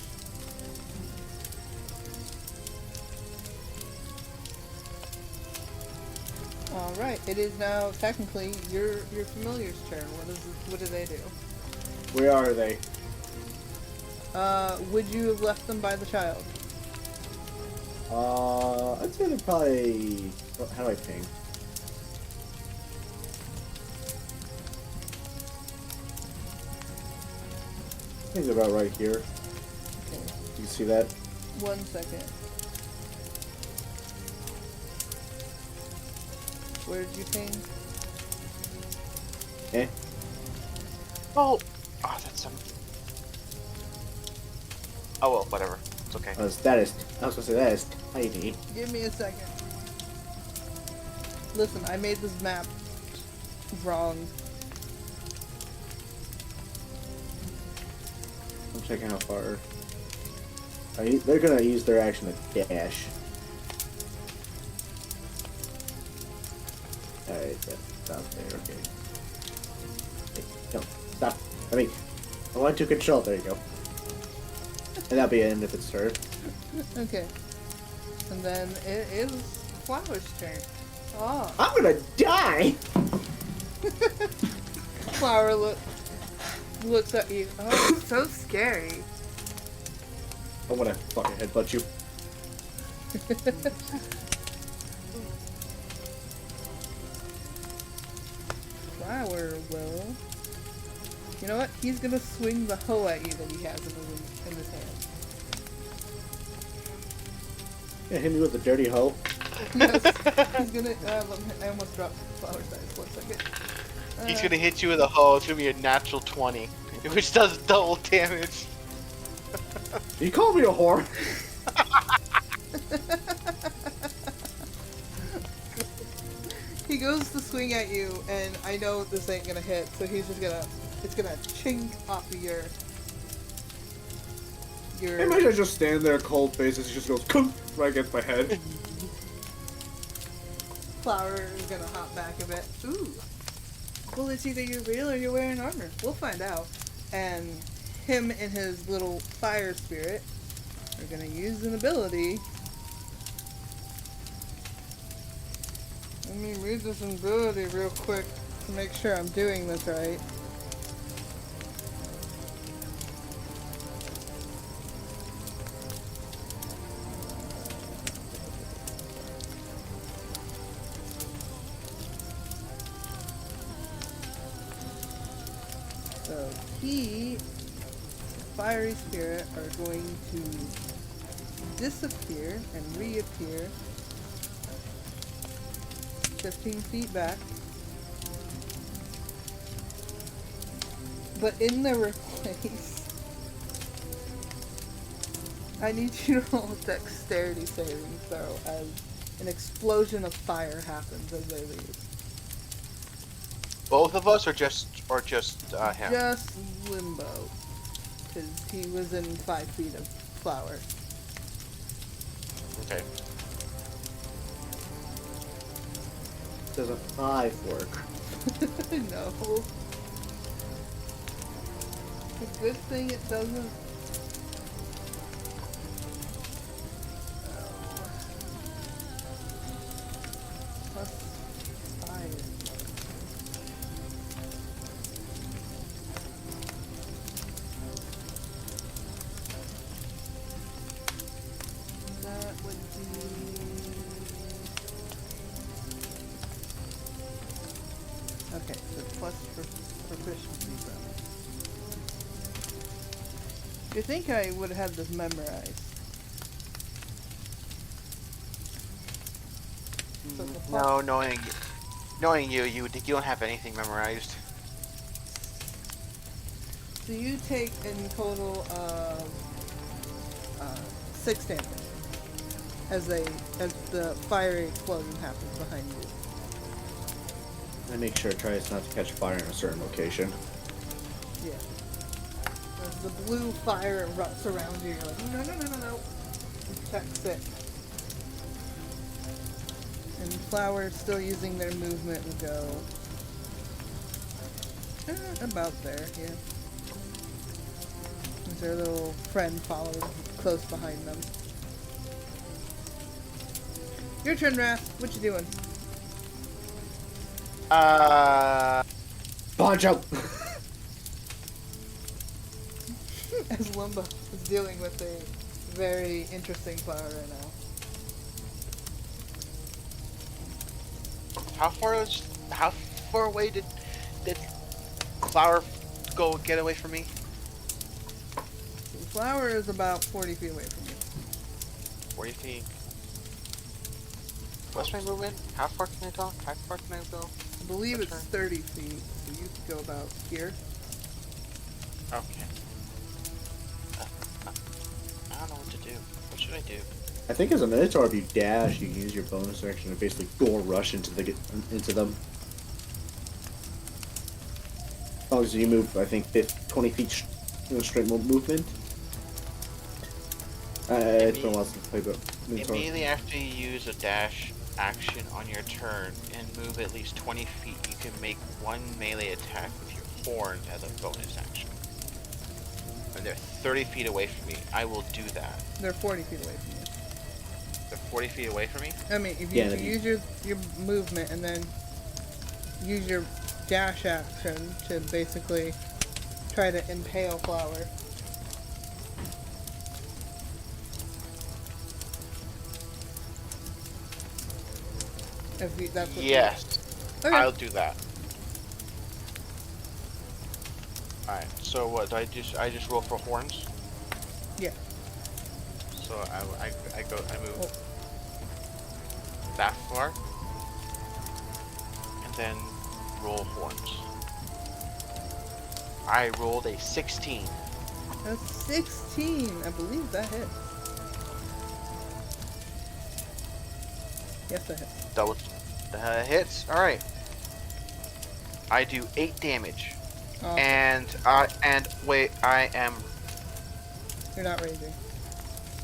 Alright, it is now technically your familiar's turn. What do they do? Where are they? Would you have left them by the child? I'd say they're probably. How do I ping? I think they're about right here. Okay, Do you see that? 1 second. Where did you ping? Eh? Oh, that's some. Oh well, whatever. It's okay. I was gonna say that is tiny. Give me a second. Listen, I made this map wrong. I'm checking how far. They're gonna use their action to dash. Alright, that's out there, okay. Hey, no, stop. I want to control. There you go. And that'll be an end if it's her. Okay. And then it is Flower's turn. Oh. I'm gonna die! Flower looks at you. Oh, it's so scary. I wanna fucking headbutt you. Flower will. You know what? He's gonna swing the hoe at you that he has in his hand. Yeah, hit me with a dirty hoe. Yes. He's gonna. I almost dropped Flower's dice. 1 second. He's gonna hit you with a hoe. It's gonna be a natural 20, which does double damage. You call me a whore? He goes to swing at you, and I know this ain't gonna hit, so he's just gonna. It's gonna chink off of your. Imagine I just stand there, cold face, and he just goes, "Come!" right against my head. Flower is gonna hop back a bit. Ooh. Well, it's either you're real or you're wearing armor. We'll find out. And him and his little fire spirit are gonna use an ability. Let me read this ability real quick to make sure I'm doing this right. So he, fiery spirit, are going to disappear and reappear 15 feet back. But in their place, I need you to roll a dexterity saving throw as An explosion of fire happens as they leave. Both of us, or just him? Just Limbo, because he was in 5 feet of flour. Okay. Does a 5 work? No. It's a good thing it doesn't. Plus 5. That would be. Okay, so plus proficiency bonus. You think I would have had this memorized? So the plus- No, knowing you don't have anything memorized. So you take in total 6 damage as the fiery explosion happens behind you. I make sure it tries not to catch fire in a certain location. Yeah. As the blue fire erupts around you, you're like, no. Protects it. And flowers still using their movement will go about there, yeah. As their little friend follows close behind them. Your turn, Wrath. What you doing? Poncho! As Limbo is dealing with a very interesting flower right now. How far away did Flower go get away from me? The flower is about 40 feet away from you. 40 feet. What's my movement? How far can I talk? How far can I go? I believe it's 30 feet, so you could go about here. Okay. I don't know what to do. What should I do? I think as a Minotaur, if you dash, you can use your bonus action to basically gore rush into them. As long as you move, I think, 20 feet straight movement. It's been a while since I played Minotaur. Immediately after you use a dash action on your turn and move at least 20 feet, you can make one melee attack with your horns as a bonus action. When they're 30 feet away from me, I will do that. They're 40 feet away from you. They're 40 feet away from me? I mean, if you use your movement and then use your dash action to basically try to impale Flower. If you, that's what yes. Okay. I'll do that. Alright, so what, do I just roll for horns? Yeah. So I move Oh. that far, and then roll horns. I rolled a 16. That's 16. I believe that hit. Yes, that hit. Double hits. All right. I do 8 damage, Oh, and wait, you're not raging.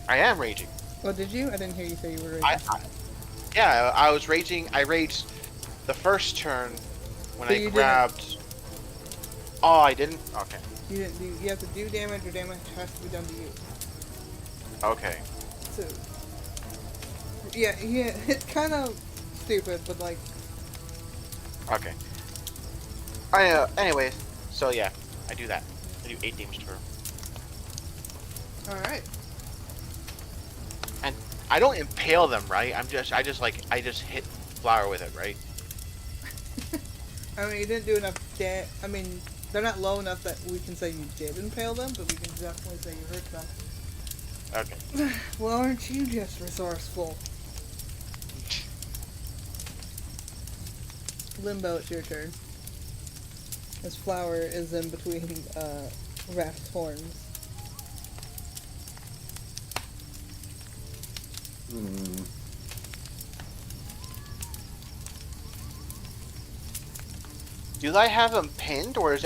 I am raging. Well, did you? I didn't hear you say you were raging. Yeah, I was raging. I raged the first turn when So I you grabbed. Oh, I didn't. Okay. You didn't do. You have to do damage, or damage has to be done to you. Okay. So, yeah, it's kind of stupid, but like, Okay. Anyways, so yeah, I do that. I do 8 damage to her. all right. And I don't impale them, right? I just hit Flower with it, right? I mean, you didn't do enough I mean, they're not low enough that we can say you did impale them, but we can definitely say you hurt them. Okay. Well, aren't you just resourceful? Limbo, it's your turn. This Flower is in between Raft's horns. Do I have them pinned, or is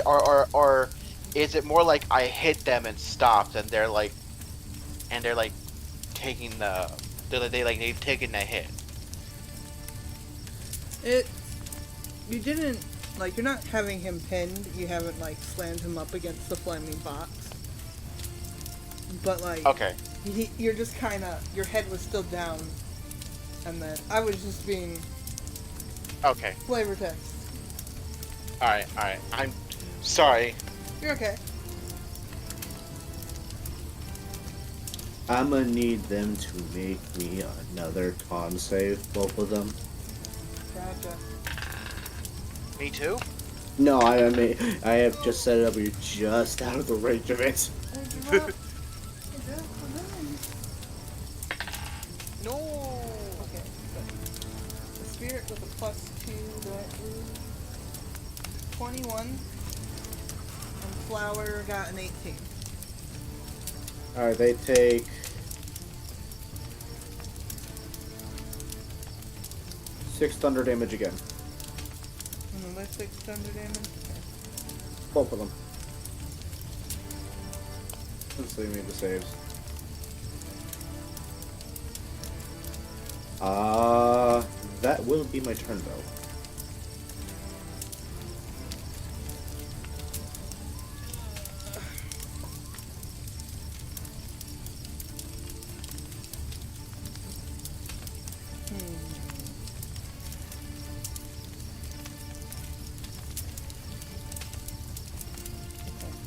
it more like I hit them and stopped, and they're like taking they've taken the hit? You didn't, like, you're not having him pinned. You haven't, like, slammed him up against the flaming box. But, like, Okay. You're just kind of, your head was still down, and then I was just being Okay. flavor test. Alright. I'm sorry. You're okay. I'm gonna need them to make me another con save, both of them. Gotcha. Me too? No, I have just set it up. You're just out of the range of it. No. Okay, so the spirit with a +2, that is 21, and flower got an 18. Alright, they take 6 thunder damage again. And then 6 thunder damage. Okay. Both of them. Since they made the saves. That will be my turn though.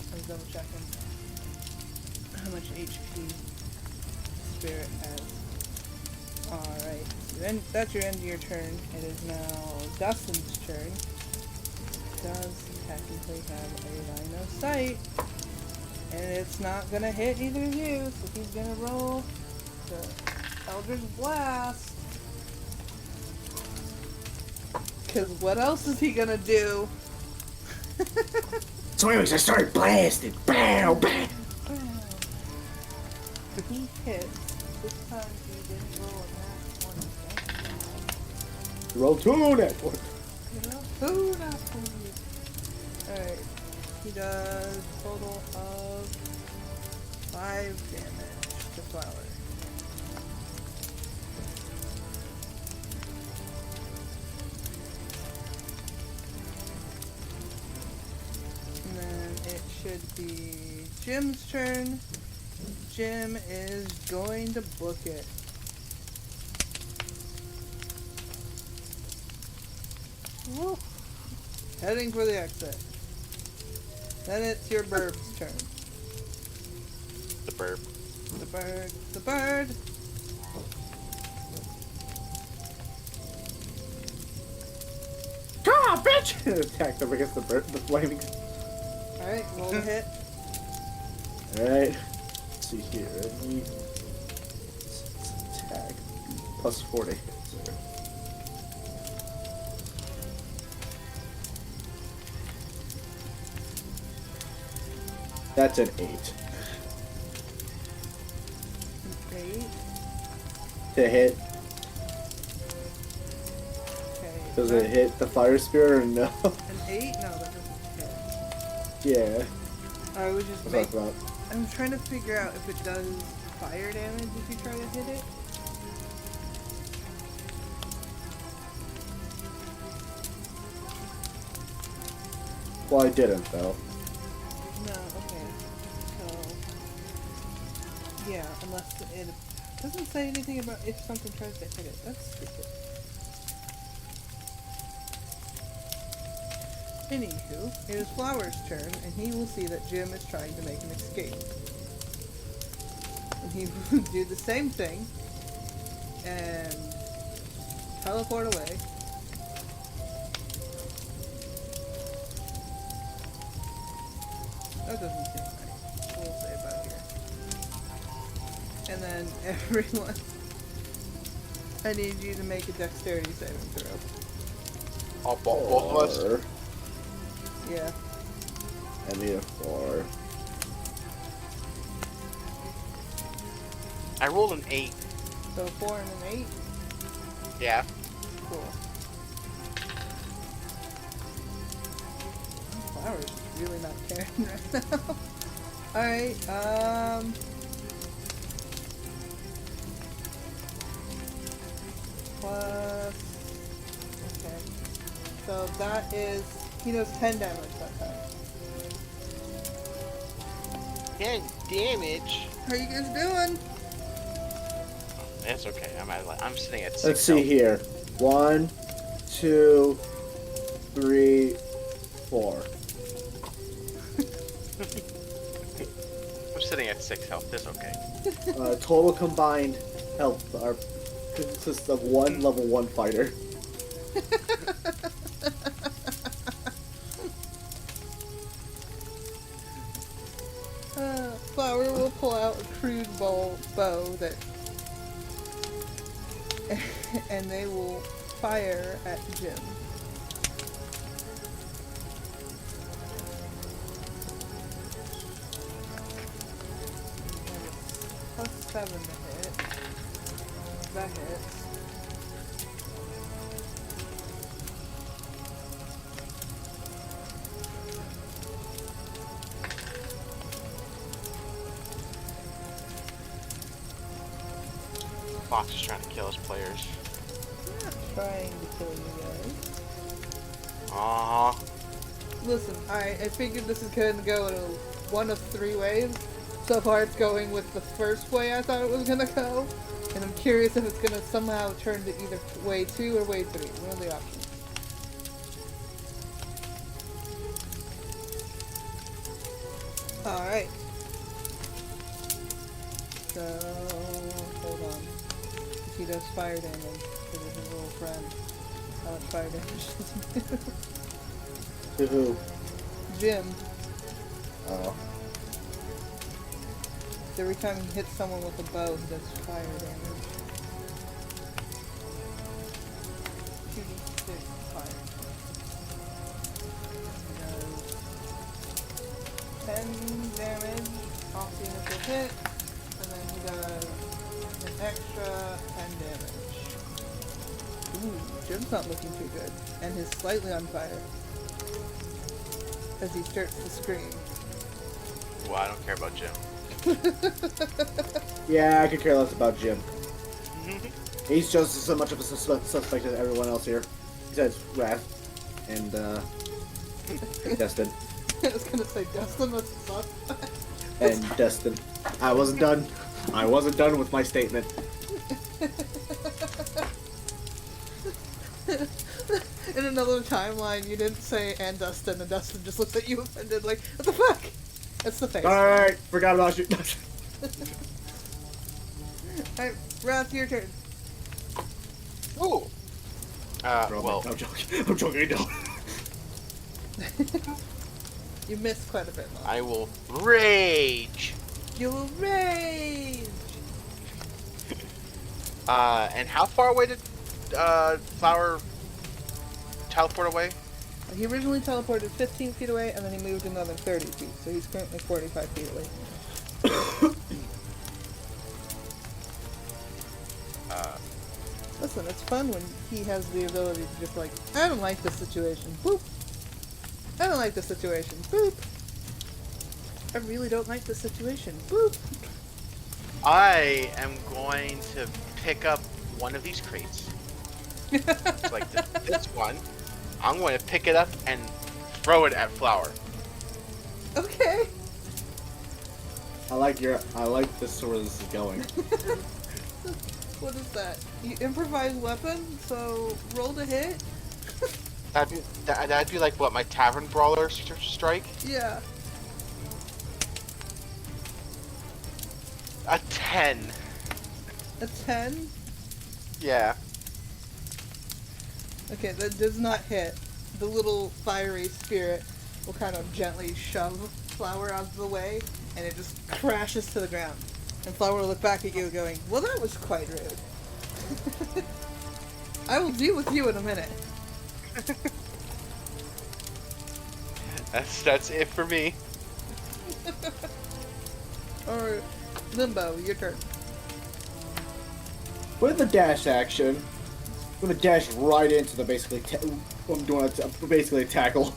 I was double checking how much HP spirit has. Alright, then that's your end of your turn. It is now Dustin's turn. Does technically have a line of sight. And it's not gonna hit either of you, so he's gonna roll the Eldritch Blast. Cause what else is he gonna do? So anyways, I started blasting. Bow, bow. He hits. This time he didn't roll a nat 20. Roll 2 net. Alright. He does a total of 5 damage to Flower. And then it should be Jim's turn. Jim is going to book it. Woo. Heading for the exit. Then it's your bird's turn. The burp. The bird. The bird! Come on, bitch! Attack them against the bird, the flaming. Alright, roll the hit. Alright. Let's see here. Attack. +4 to hit. That's an 8. 8. To hit. Okay. Does it hit the fire spirit or no? An 8? No, that doesn't hit. Yeah. I was just What's make. that about? I'm trying to figure out if it does fire damage if you try to hit it. Well, I didn't though. No, okay. So, yeah, unless it doesn't say anything about if something tries to hit it. That's stupid. Anywho, it is Flower's turn, and he will see that Jim is trying to make an escape. And he will do the same thing, and teleport away. That doesn't seem right. We'll say about here. And then everyone, I need you to make a dexterity saving throw. Both of us? Yeah. I need a 4. I rolled an 8. So 4 and an 8? Yeah. Cool. Flower's really not caring right now. Alright, plus... Okay. So that is... He does 10 damage that time. 10 damage? How are you guys doing? That's okay. I'm sitting at 6 Let's see health. here. 1, 2, 3, 4. I'm sitting at 6 health. That's okay. Total combined health consists of one level 1 fighter. Flower will pull out a crude bow that, and they will fire at Jim. Plus 7 to hit. That hits. Fox is trying to kill his players. I'm not trying to kill you guys. Aww. Listen, I figured this is going to go in one of 3 ways. So far it's going with the first way I thought it was going to go. And I'm curious if it's going to somehow turn to either way 2 or way 3. One of the options. Alright. So, hold on. He does fire damage because of his little friend. How much fire damage does he do? To who? Jim. Oh. Every time he hits someone with a bow, he does fire damage. 2d6 fire. He does 10 damage off the initial hit, and then he does an extra 10 damage. Ooh, Jim's not looking too good, and he's slightly on fire as he starts to scream. Well, I don't care about Jim. Yeah, I could care less about Jim. He's just so much of a suspect as everyone else here. Besides Wrath and Destin. I was gonna say Dustin was the suspect. And Destin. I wasn't done. I wasn't done with my statement. In another timeline, you didn't say and Dustin just looks at you offended like, what the fuck? That's the face. Alright, forgot about you. Alright, Wrath, your turn. Ooh. Well, I'm joking. I'm joking. No. You missed quite a bit, Mom. I will rage. You will rage! And how far away did Flower teleport away? He originally teleported 15 feet away, and then he moved another 30 feet, so he's currently 45 feet away. Listen, it's fun when he has the ability to just like, I don't like this situation, boop! I don't like this situation, boop! I really don't like this situation, boop! I am going to pick up one of these crates. Like this one. I'm going to pick it up and throw it at Flower. Okay! I like this where this is going. What is that? You improvise weapon, so roll to hit? That'd be like what, my Tavern Brawler strike? Yeah. A 10. A 10? Yeah. Okay, that does not hit. The little fiery spirit will kind of gently shove Flower out of the way, and it just crashes to the ground. And Flower will look back at you going, well, that was quite rude. I will deal with you in a minute. That's it for me. Or, Limbo, your turn. With the dash action, I'm gonna dash right into the basically. I'm doing basically a tackle.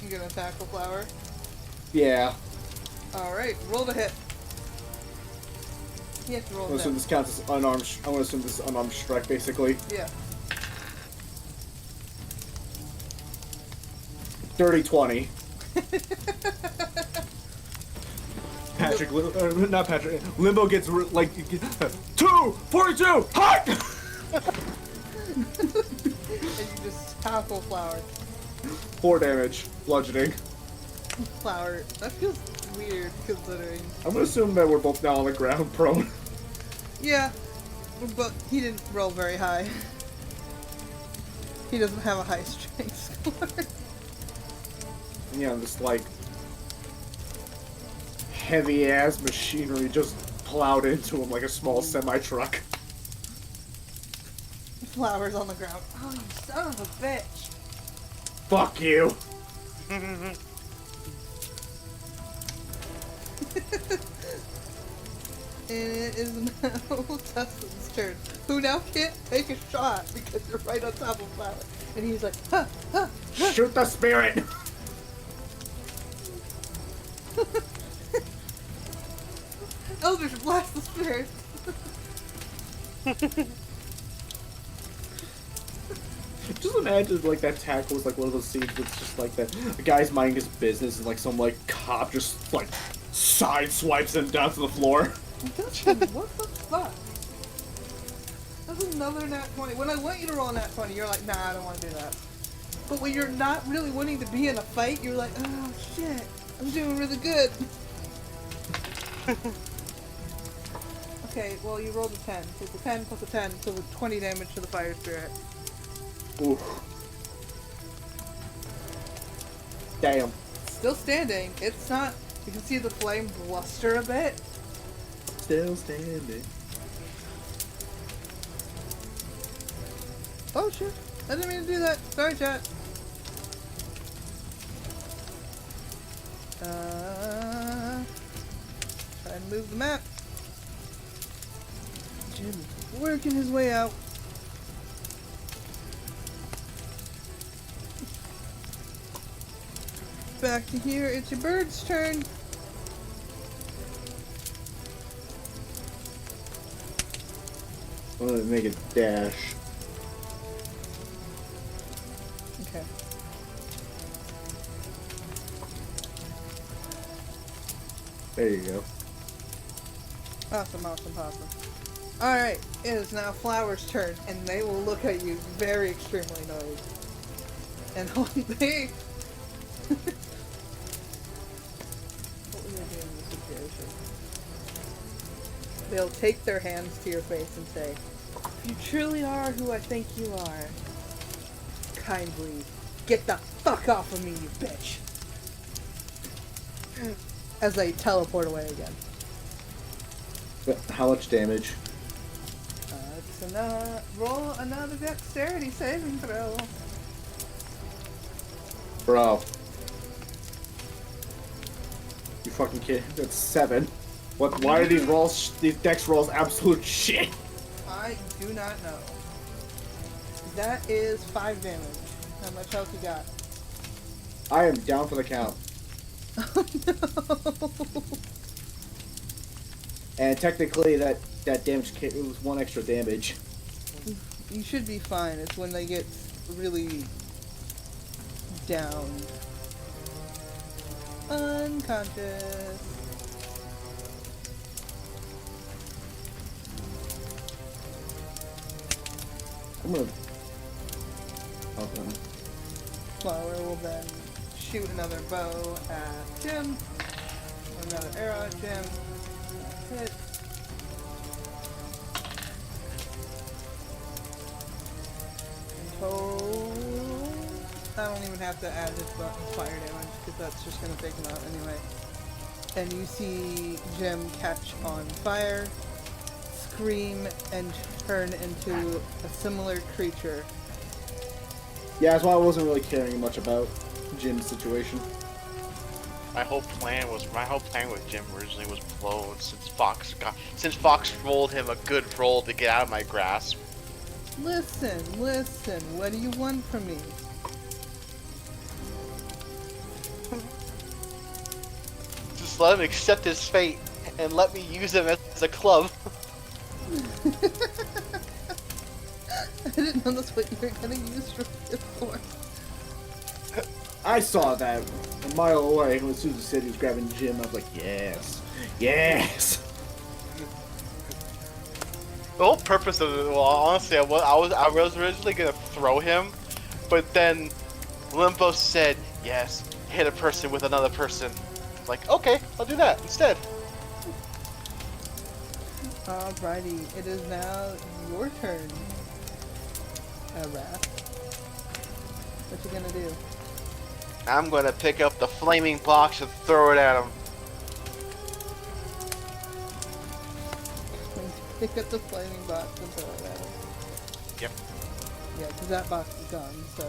You gonna tackle Flower? Yeah. Alright, roll the hit. You have to roll I'm gonna the assume hit. this counts as unarmed. I'm gonna assume this is unarmed strike, basically. Yeah. Dirty 20. Patrick, not Patrick. Limbo gets like 242. Hot. And you just tackle Flower. 4 damage, bludgeoning. Flower. That feels weird considering. I'm gonna assume that we're both now on the ground, prone. Yeah, but he didn't roll very high. He doesn't have a high strength score. Yeah, this like heavy ass machinery just plowed into him like a small semi truck. Flowers on the ground. Oh, you son of a bitch! Fuck you. And it is now Dustin's turn, who now can't take a shot because you're right on top of Flower. And he's like, ha, ha, ha. Shoot the spirit. Eldritch blast the spirit. Just imagine like that tackle was like one of those scenes that's just like that the guy's minding his business and like some like cop just like side swipes him down to the floor. Dustin, what the fuck? That's another nat 20. When I want you to roll a nat 20, you're like, nah, I don't want to do that. But when you're not really wanting to be in a fight, you're like, oh shit, I'm doing really good. Okay, well you rolled a 10. So it's a 10 plus a 10, so it's 20 damage to the fire spirit. Oof. Damn. Still standing. It's not. You can see the flame bluster a bit. Still standing. Oh shit! I didn't mean to do that. Sorry, chat. Try and move the map. Jim working his way out. Back to here. It's your bird's turn. I'm gonna make a dash. Okay. There you go. Awesome, awesome, awesome. Alright, it is now Flower's turn, and they will look at you very extremely annoyed. And they... What would they do in this situation? They'll take their hands to your face and say, if you truly are who I think you are, kindly get the fuck off of me, you bitch. As they teleport away again. But how much damage? It's roll another dexterity saving throw. Bro. You fucking kid. That's 7. What? Why are these rolls, these dex rolls absolute shit? I do not know. That is 5 damage. How much health you got? I am down for the count. Oh no! And technically that damage it was 1 extra damage. You should be fine. It's when they get really down. Unconscious. I'm gonna... Okay. Flower will then shoot another bow at Jim. Another arrow at Jim. Hit. Total. I don't even have to add his fire damage because that's just going to take him out anyway. And you see Jim catch on fire, scream, and turn into a similar creature. Yeah, that's why I wasn't really caring much about Jim's situation. My whole plan with Jim originally was blown since Fox rolled him a good roll to get out of my grasp. Listen, what do you want from me? let him accept his fate and let me use him as a club. I didn't know that's what you were gonna use it for. I saw that a mile away when Susan said he was grabbing Jim. I was like, yes, yes. The whole purpose of it, well, honestly, I was originally gonna throw him, but then Limbo said, yes, hit a person with another person. Like, okay, I'll do that instead. Alrighty, it is now your turn, Wrath. What you gonna do? I'm gonna pick up the flaming box and throw it at him. Pick up the flaming box and throw it at him. Yep. Yeah, because that box is gone, so...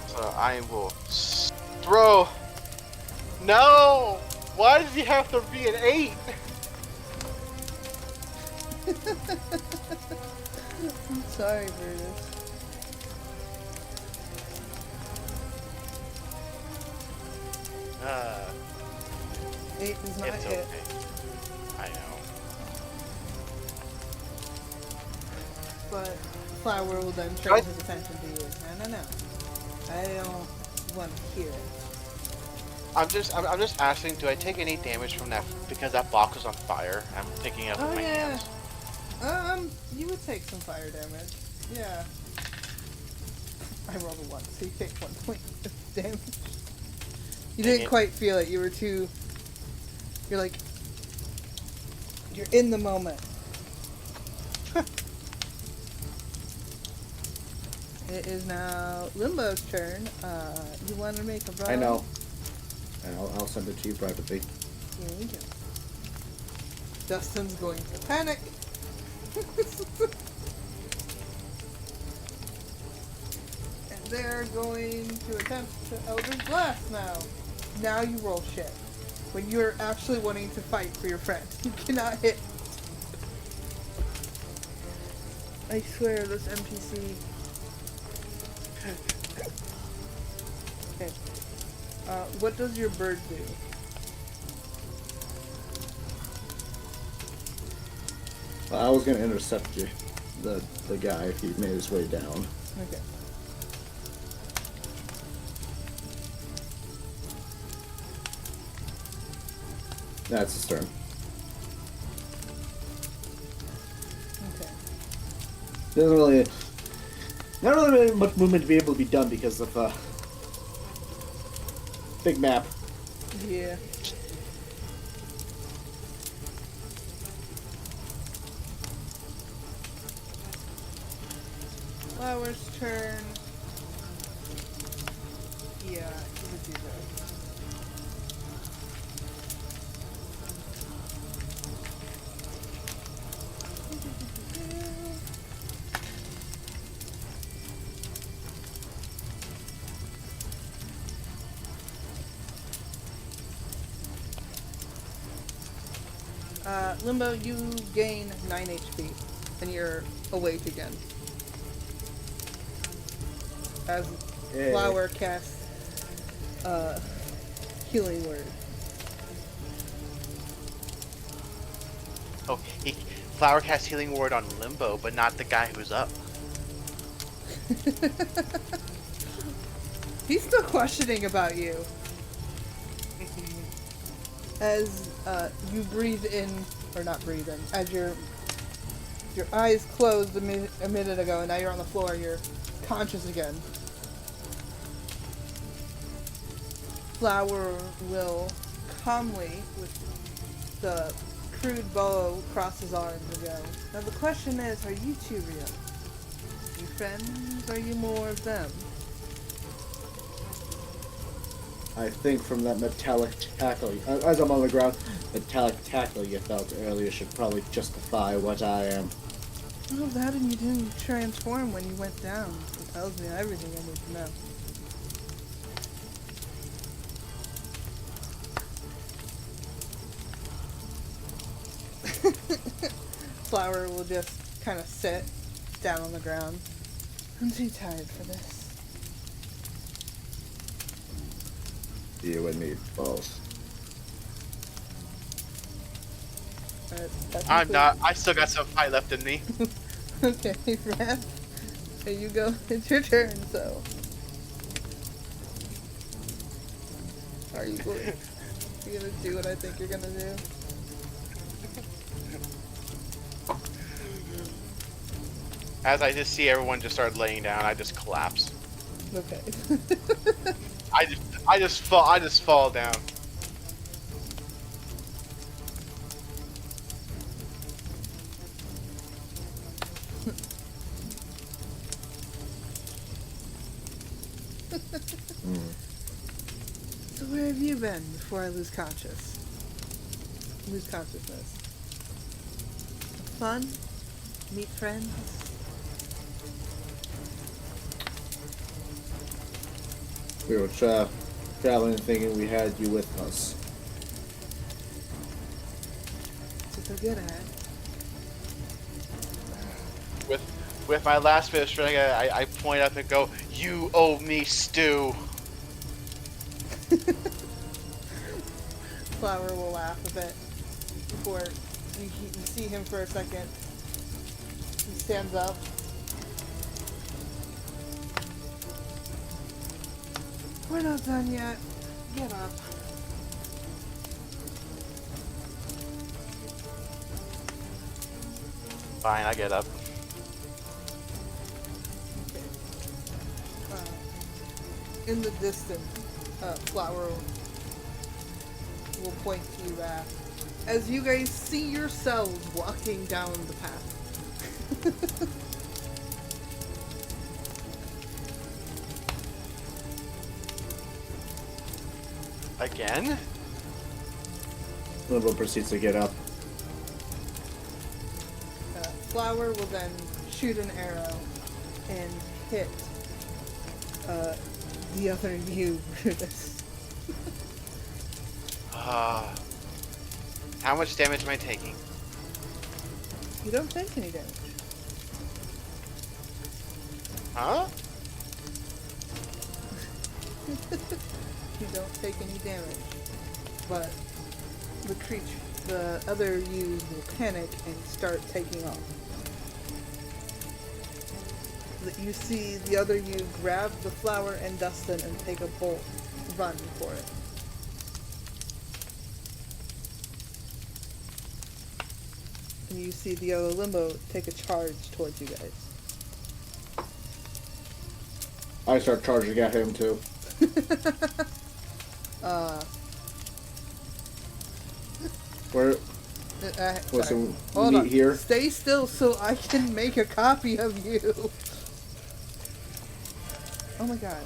So I will throw. No! Why does he have to be an 8? I'm sorry, Brutus. Uh, 8 does not it's hit. okay. I know. But Flower will then turn his attention to you. No. I don't want to hear it. I'm just asking, do I take any damage from that because that box was on fire? I'm picking it up with my hands. You would take some fire damage. Yeah. I rolled a 1, so you take 1 point of damage. You didn't quite feel it. You were too... You're like... You're in the moment. It is now Limbo's turn. You want to make a roll? I know. And I'll send it to you privately. Here we go. Dustin's going to panic. And they're going to attempt to Eldritch Blast now. Now you roll shit. When you're actually wanting to fight for your friend. You cannot hit. I swear, this NPC... Okay. What does your bird do? I was gonna intercept you, the guy if he made his way down. Okay. That's his turn. Okay. Doesn't really, not really much movement to be able to be done because of big map. Yeah. Flower's turn. Yeah, he would do that. Limbo, you gain 9 HP, and you're awake again. As Flower casts Healing Word. Oh, Flower casts Healing Word on Limbo, but not the guy who's up. He's still questioning about you. As you breathe in, or not breathe in, as your eyes closed a minute ago, and now you're on the floor, you're conscious again. Flower will calmly, with the crude bow across his arms, and go, now the question is, are you two real? Are you friends, or are you more of them? I think from that metallic tackle, as I'm on the ground, metallic tackle you felt earlier should probably justify what I am. Well, that and you didn't transform when you went down. It tells me everything I need to know. Flower will just kind of sit down on the ground. I'm too tired for this. You and me both. I'm not. I still got some fight left in me. Okay, Raph. There you go. It's your turn, so. Are you going? You gonna do what I think you're gonna do? As I just see everyone just start laying down, I just collapse. Okay. I just fall down. So where have you been before I lose consciousness? Fun? Meet friends? We were traveling thinking we had you with us. That's what they're good at. With my last bit of strength, I point up and go, "You owe me stew." Flower will laugh a bit before you see him for a second. He stands up. We're not done yet. Get up. Fine, I get up. Okay. In the distance, Flower will point to you, as you guys see yourselves walking down the path. Again? Limbo proceeds to get up. Flower will then shoot an arrow and hit the other you, Brutus. How much damage am I taking? You don't take any damage. Huh? You don't take any damage. But the other you will panic and start taking off. You see the other you grab the flower and Dustin and take a bolt run for it. And you see the other Limbo take a charge towards you guys. I start charging at him too. Where? Listen, Hold on. here. Stay still so I can make a copy of you. Oh my god.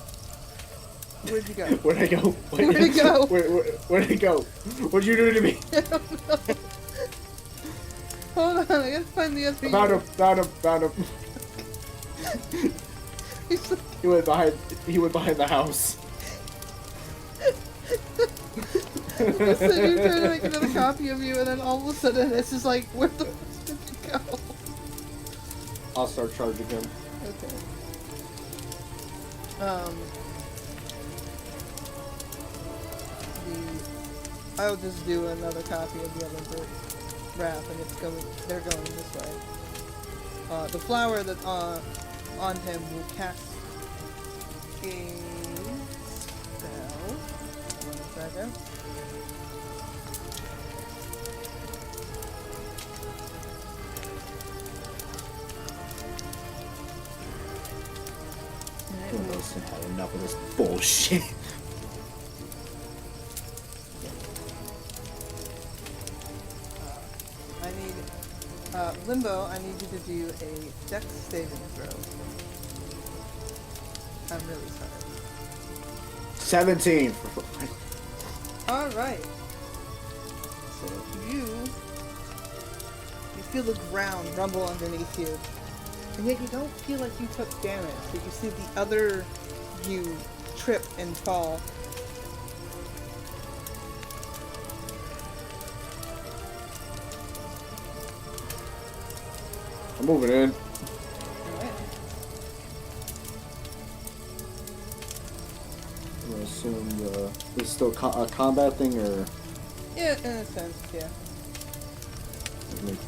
Where'd you go? Where'd I go? Where'd it go? Where'd it go? What'd you do to me? I don't know. Hold on, I gotta find the other Found him. He went behind the house. Listen, you're trying to make another copy of you, and then all of a sudden it's just like, where the fuck did you go? I'll start charging him. Okay. I'll just do another copy of the other wrap, and they're going this way. The flower that's on him will cast a spell. 1 second. I've had enough of this bullshit. Limbo, I need you to do a dex saving throw. I'm really sorry. 17. Alright. So you feel the ground rumble underneath you. And yet you don't feel like you took damage, but you see the other you trip and fall. I'm moving in. Alright. I'm gonna assume this is still a combat thing, or Yeah, in a sense, yeah. like,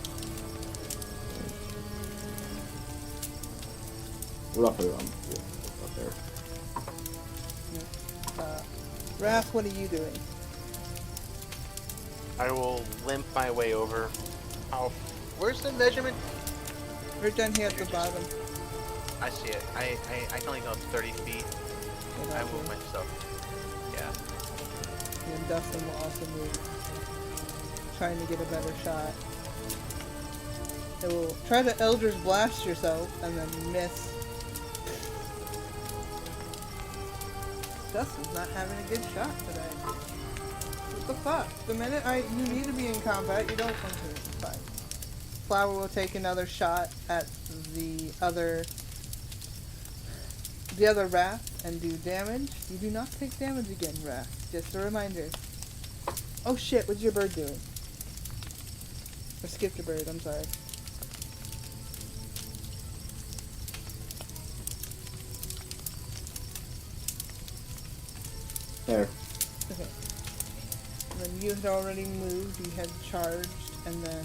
roughly around up there. Raph, what are you doing? I will limp my way over. Where's the measurement? Right down here at the bottom. I see it. I can only go up 30 feet. So I that's move it. myself. Yeah. And Dustin will also move, trying to get a better shot. It will try to Eldritch Blast yourself and then miss. Dustin's not having a good shot today. What the fuck? The minute you need to be in combat, you don't come to it. It's fine. Flower will take another shot at the other Wrath and do damage. You do not take damage again, Wrath. Just a reminder. Oh shit, what's your bird doing? I skipped a bird, I'm sorry. There. Okay. And then you had already moved, you had charged, and then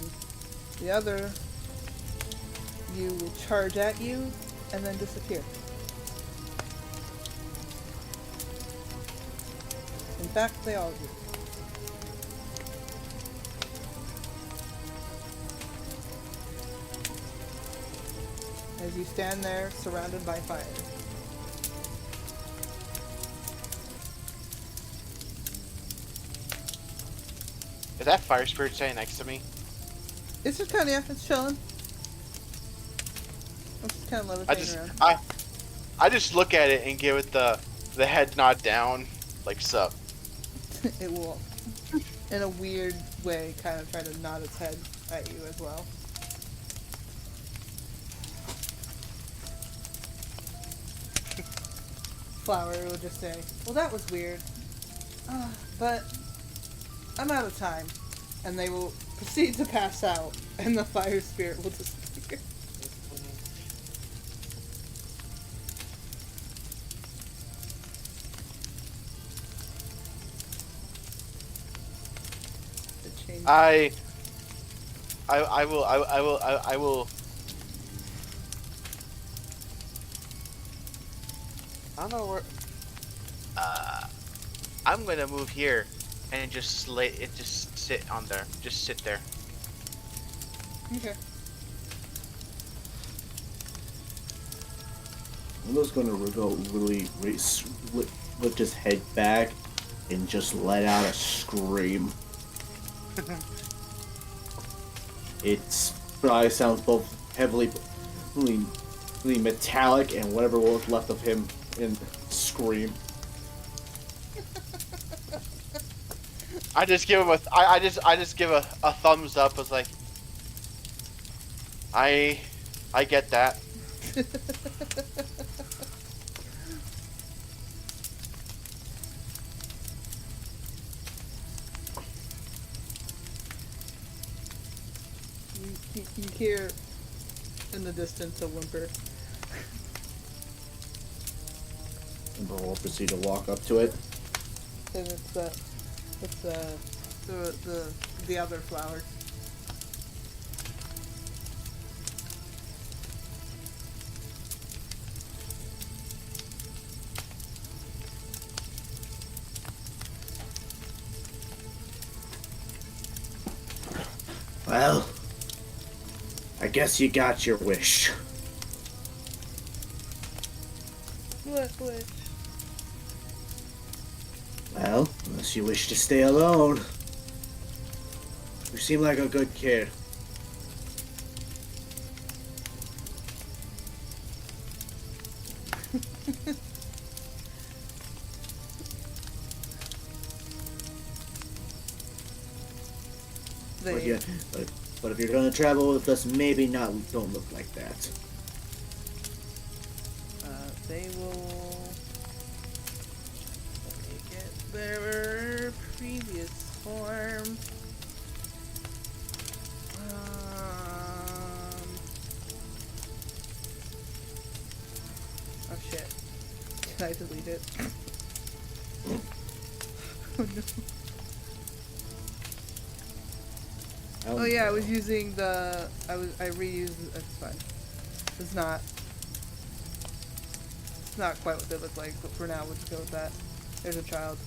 the other you will charge at you and then disappear. In fact, they all do. As you stand there, surrounded by fire. Is that fire spirit standing next to me? It's just kind of, it's chilling. It's just kind of levitating around. I just look at it and give it the head nod down, like sup. It will, in a weird way, kind of try to nod its head at you as well. Flower will just say, well, that was weird, but I'm out of time. And they will proceed to pass out, and the fire spirit will disappear. I will. I don't know where. I'm gonna move here, and just just sit on there. Just sit there. Okay. Willow's gonna go really lift his head back and just let out a scream. It probably sounds both heavily metallic and whatever was left of him in scream. I just give him I just give a thumbs up. It's like I get that. You hear in the distance a whimper. And we'll proceed to walk up to it. And it's the other flower. Well, I guess you got your wish. What wish? Well, unless you wish to stay alone. You seem like a good kid. But, yeah, but if you're gonna travel with us, maybe not. Don't look like that. They will get their previous form. Oh shit! Did I delete it? Oh yeah, I was using the. I reused. It's fine. It's not. It's not quite what they look like, but for now we'll just go with that. There's a child.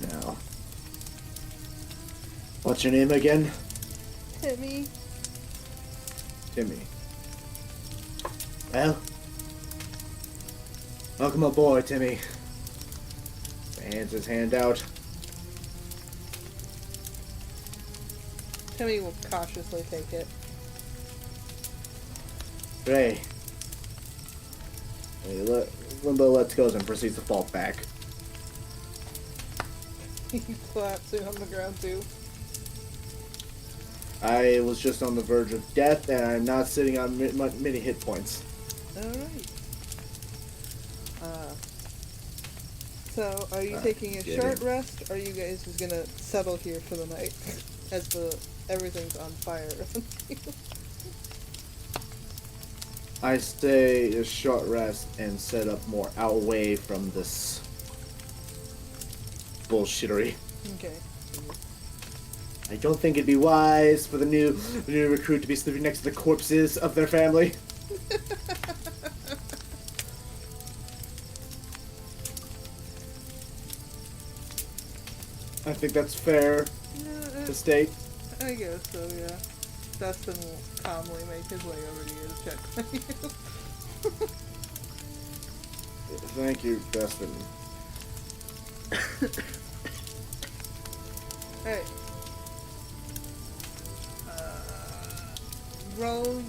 Now, what's your name again? Timmy. Timmy. Well, welcome aboard, Timmy. Hands his hand out. Timmy will cautiously take it. Ray. Limbo lets go and proceeds to fall back. He collapsing on the ground too. I was just on the verge of death, and I'm not sitting on many hit points. Alright. So, are you taking a short rest, or are you guys just gonna settle here for the night? As everything's on fire around you? I stay a short rest and set up more away from this bullshittery. Okay. I don't think it'd be wise for the new recruit to be sleeping next to the corpses of their family. I think that's fair to state. I guess so, yeah. Dustin will calmly make his way over to you to check on you. Thank you, Dustin. Alright. Roll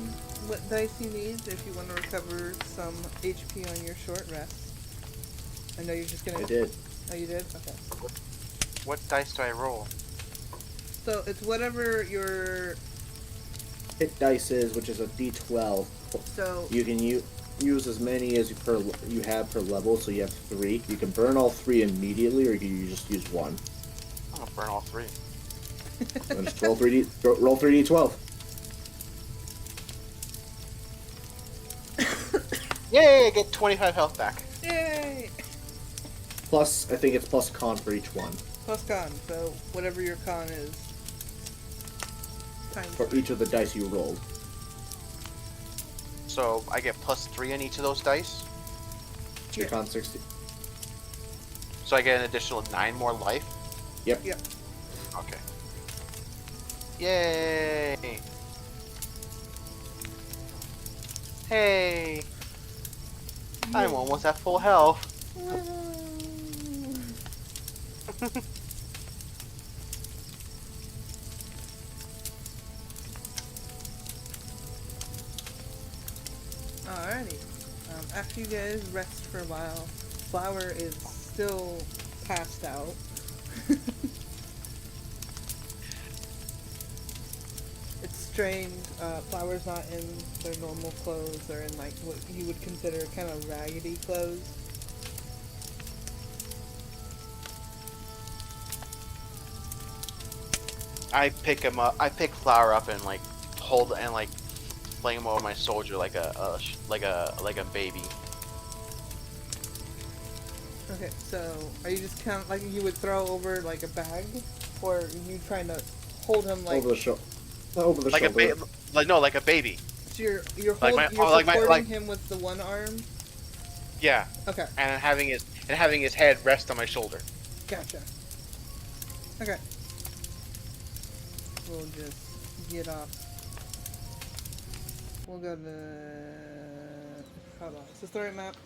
what dice you need if you want to recover some HP on your short rest. I know you're just gonna... I did. Oh, you did? Okay. What dice do I roll? So, it's whatever your... Hit dice is, which is a D12. So... You can use as many as you have per level, so you have 3. You can burn all 3 immediately, or you can just use 1. I'm gonna burn all 3. Then just roll 3D12. Yay! I get 25 health back. Yay! Plus, I think it's plus con for each one. Plus con, so whatever your con is. Times For each of the dice you rolled. So I get +3 on each of those dice. Your con 60. So I get an additional 9 more life. Yep. Yep. Okay. Yay! Hey! I'm almost at full health. Alrighty. After you guys rest for a while, Flower is still passed out. It's strange. Flower's not in their normal clothes. They're in like what you would consider kind of raggedy clothes. I pick him up. I pick Flower up and like hold and like fling him over my shoulder like a baby. Okay, so are you just kind of like you would throw over like a bag, or are you trying to hold him like Over the shoulder. Over the Like shoulder. like a baby. so you're Like my- you're like my- supporting like- him with the one arm? Yeah. Okay, And having his head rest on my shoulder. gotcha. Okay, we'll just get off. We'll go to. Hold on, is this the right map?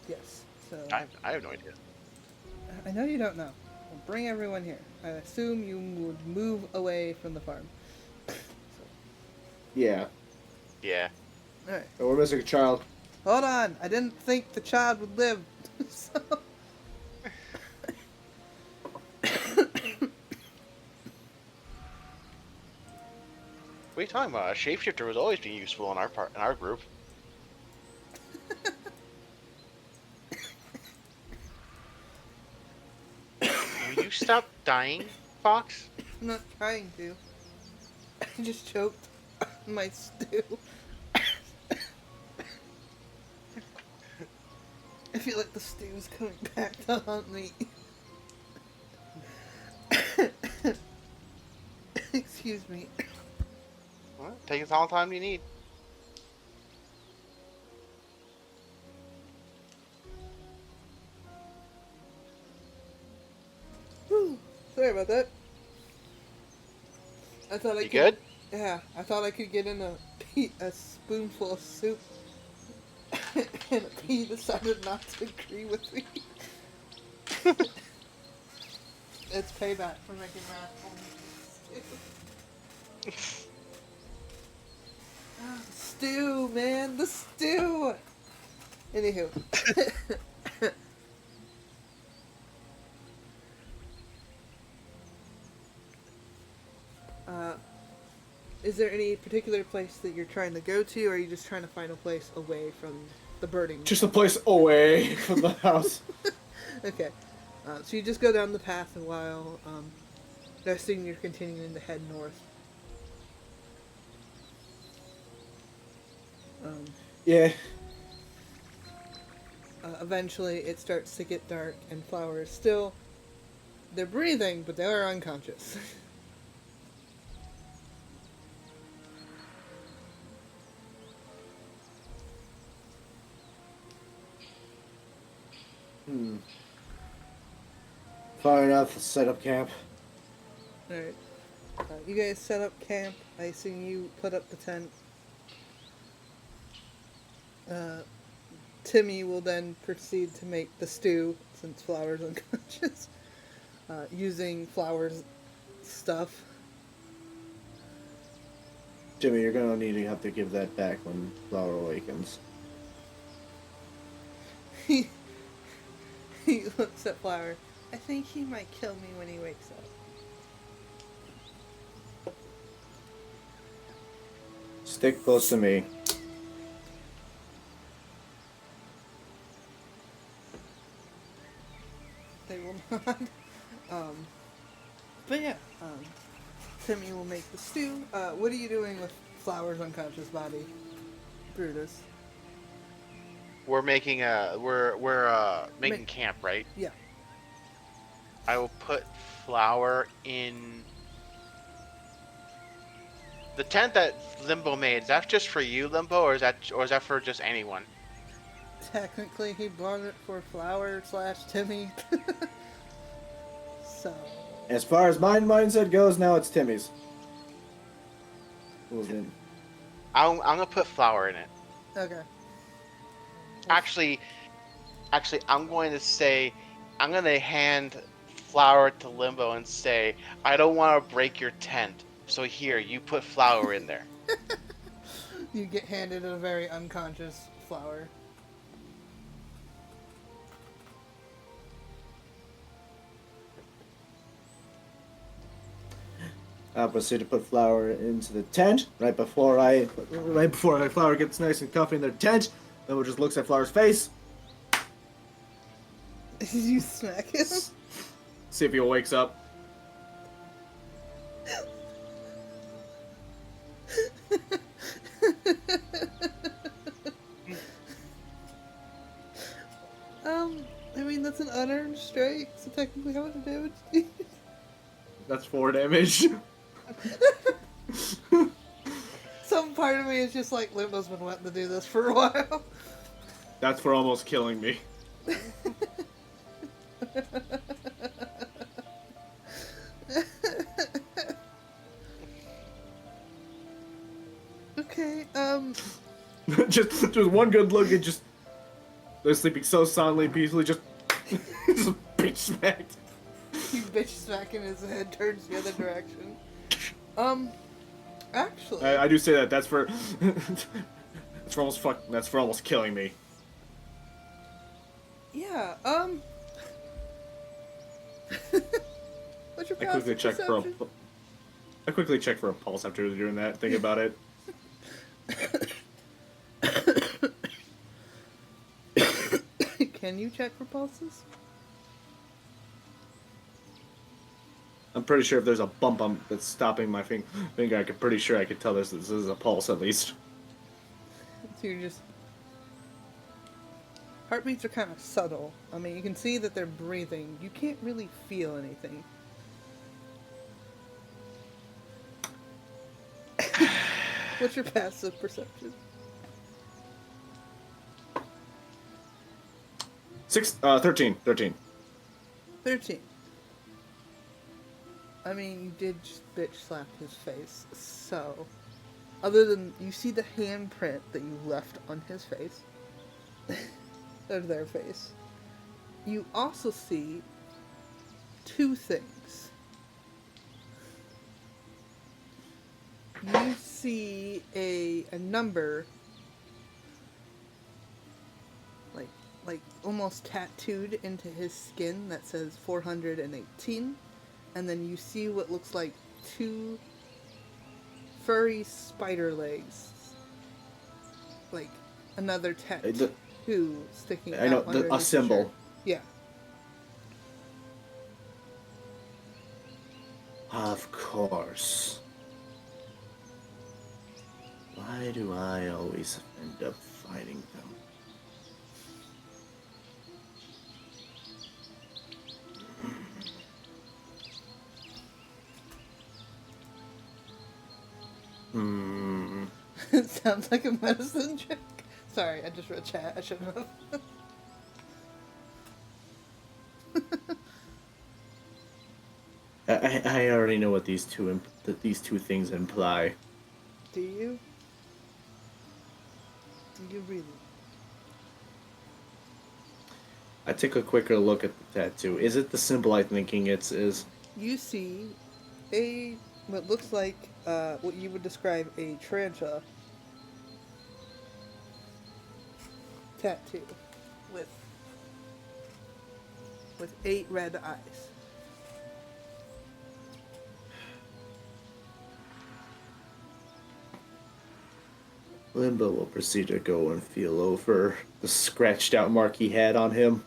Yes. So I have no idea. I know you don't know. We'll bring everyone here. I assume you would move away from the farm. Yeah. Yeah. Alright. Oh, we're missing a child. Hold on. I didn't think the child would live. So... What are you talking about? A shapeshifter was always being useful in our group. Will you stop dying, Fox? I'm not trying to. I just choked on my stew. feel like the stew's coming back to haunt me. Excuse me. Well, take as long time you need. Whew. Sorry about that. I thought I You could. good? Yeah, I thought I could get in a spoonful of soup, and a pea decided not to agree with me. It's payback for making math for me. The stew, man, the stew. Anywho. Is there any particular place that you're trying to go to, or are you just trying to find a place away from the burning? Just a place away from the house. Okay. So you just go down the path a while. Resting, you're continuing to head north. Yeah. Eventually, it starts to get dark, and Flower is still... They're breathing, but they are unconscious. Far enough. Let's set up camp. Alright. You guys set up camp. I assume you put up the tent. Timmy will then proceed to make the stew, since Flower's unconscious, using Flower's stuff. Timmy, you're gonna have to give that back when Flower awakens. He looks at Flower. I think he might kill me when he wakes up. Stick close to me. They will not. But yeah, Timmy will make the stew. What are you doing with Flower's unconscious body, Brutus? We're making making camp, right? Yeah. I will put Flower in the tent that Limbo made. Is that just for you, Limbo, or is that for just anyone? Technically, he bought it for Flower / Timmy. So. As far as my mindset goes, now it's Timmy's. I'm gonna put Flower in it. Okay. Actually, I'm going to hand Flower to Limbo and say, I don't want to break your tent, so here, you put Flower in there. You get handed a very unconscious Flower. I'll proceed to put Flower into the tent right before Flower gets nice and comfy in their tent. Limbo just looks at Flower's face. You smack him? See if he wakes up. I mean, that's an unearned strike, so technically how much damage do you... That's 4 damage. Some part of me is just like, Limbo's been wanting to do this for a while. That's for almost killing me. Okay, just one good look and just they're sleeping so soundly, peacefully, just bitch smacked. You bitch smacking his head turns the other direction. Actually, I do say that. That's for that's for almost killing me. Yeah. What's your I quickly check perception? I quickly check for a pulse after doing that. Think about it. Can you check for pulses? I'm pretty sure if there's a bump that's stopping my finger, I'm pretty sure I could tell this is a pulse at least. So you're just... heartbeats are kind of subtle. I mean, you can see that they're breathing. You can't really feel anything. What's your passive perception? 13. 13. I mean, you did just bitch slap his face, so... Other than, you see the handprint that you left on his face. Or their face. You also see 2 things. You see a number... like almost tattooed into his skin that says 418, and then you see what looks like 2 furry spider legs, like another tattoo sticking out. I know underneath a symbol. the shirt. Yeah. Of course. Why do I always end up fighting them? It sounds like a medicine check. Sorry, I just read chat. I shouldn't have. I already know what these two things imply. Do you? Do you really? I take a quicker look at the tattoo. Is it the symbol I'm thinking it is? You see what looks like what you would describe a tarantula tattoo with 8 red eyes. Limbo will proceed to go and feel over the scratched out mark he had on him.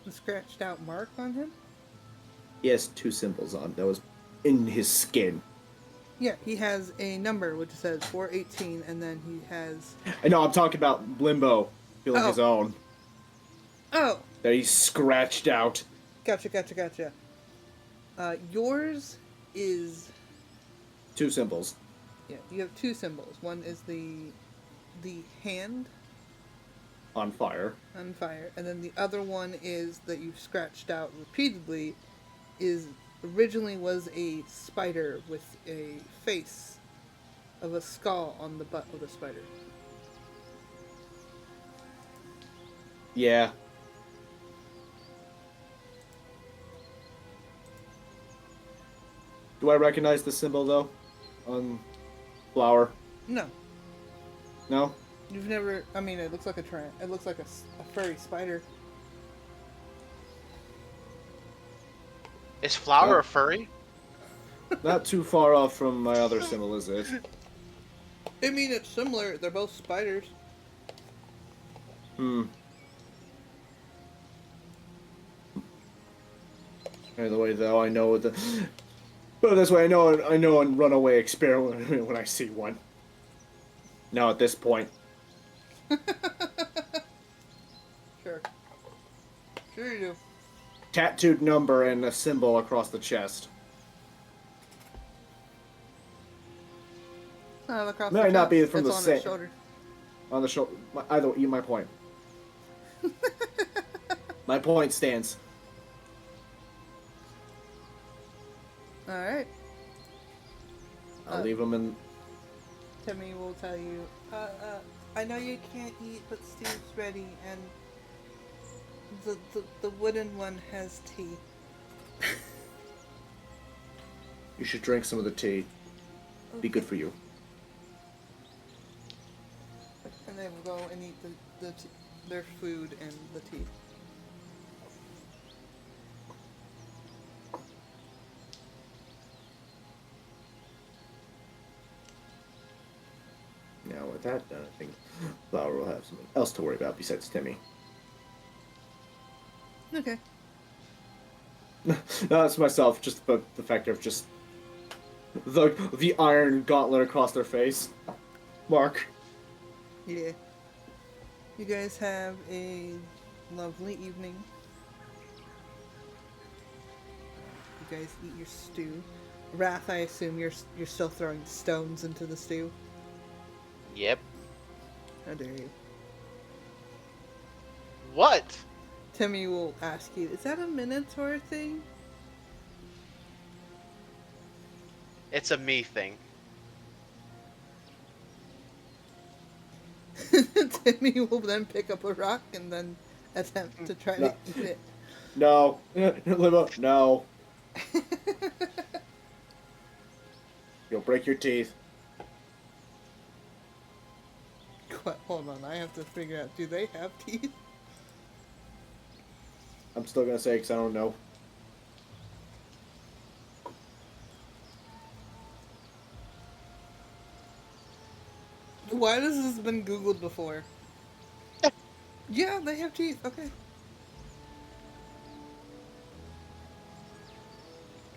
The scratched out mark on him? He has 2 symbols on that was in his skin. Yeah, he has a number which says 418, and then he has... I know, I'm talking about Limbo feeling his own. Oh! That he's scratched out. Gotcha. Yours is... 2 symbols. Yeah, you have 2 symbols. One is the hand On fire. on fire, and then the other one is that you've scratched out repeatedly is originally was a spider with a face of a skull on the butt of the spider. Yeah. Do I recognize the symbol though? On flower? No, No? you've never. I mean, it looks like it looks like a furry spider. Is flower a furry? Not too far off from my other symbol, is it? I mean, it's similar. They're both spiders. Either way, though, I know the. But this way, I know and runaway experiment when I see one. Now at this point. Sure you do. Tattooed number and a symbol across the chest. Across Might the not be chest. from It's the on same. his shoulder. On the shoulder. Either way, my point. My point stands. All right. I'll leave him in. Timmy will tell you, I know you can't eat, but Steve's ready, and the wooden one has tea. You should drink some of the tea. Be good for you. And they will go and eat their food and the tea. Now with that done, I think Flower will have something else to worry about besides Timmy. Okay. No, that's myself, just about the fact of just the iron gauntlet across their face. Mark. Yeah. You guys have a lovely evening. You guys eat your stew. Wrath, I assume you're still throwing stones into the stew. Yep. How dare you? What? Timmy will ask you, is that a Minotaur thing? It's a me thing. Timmy will then pick up a rock and then attempt to try to eat it. No. Limo, no. You'll break your teeth. Hold on, I have to figure out, do they have teeth? I'm still gonna say because I don't know. Why has this been Googled before? Yeah, they have teeth, okay.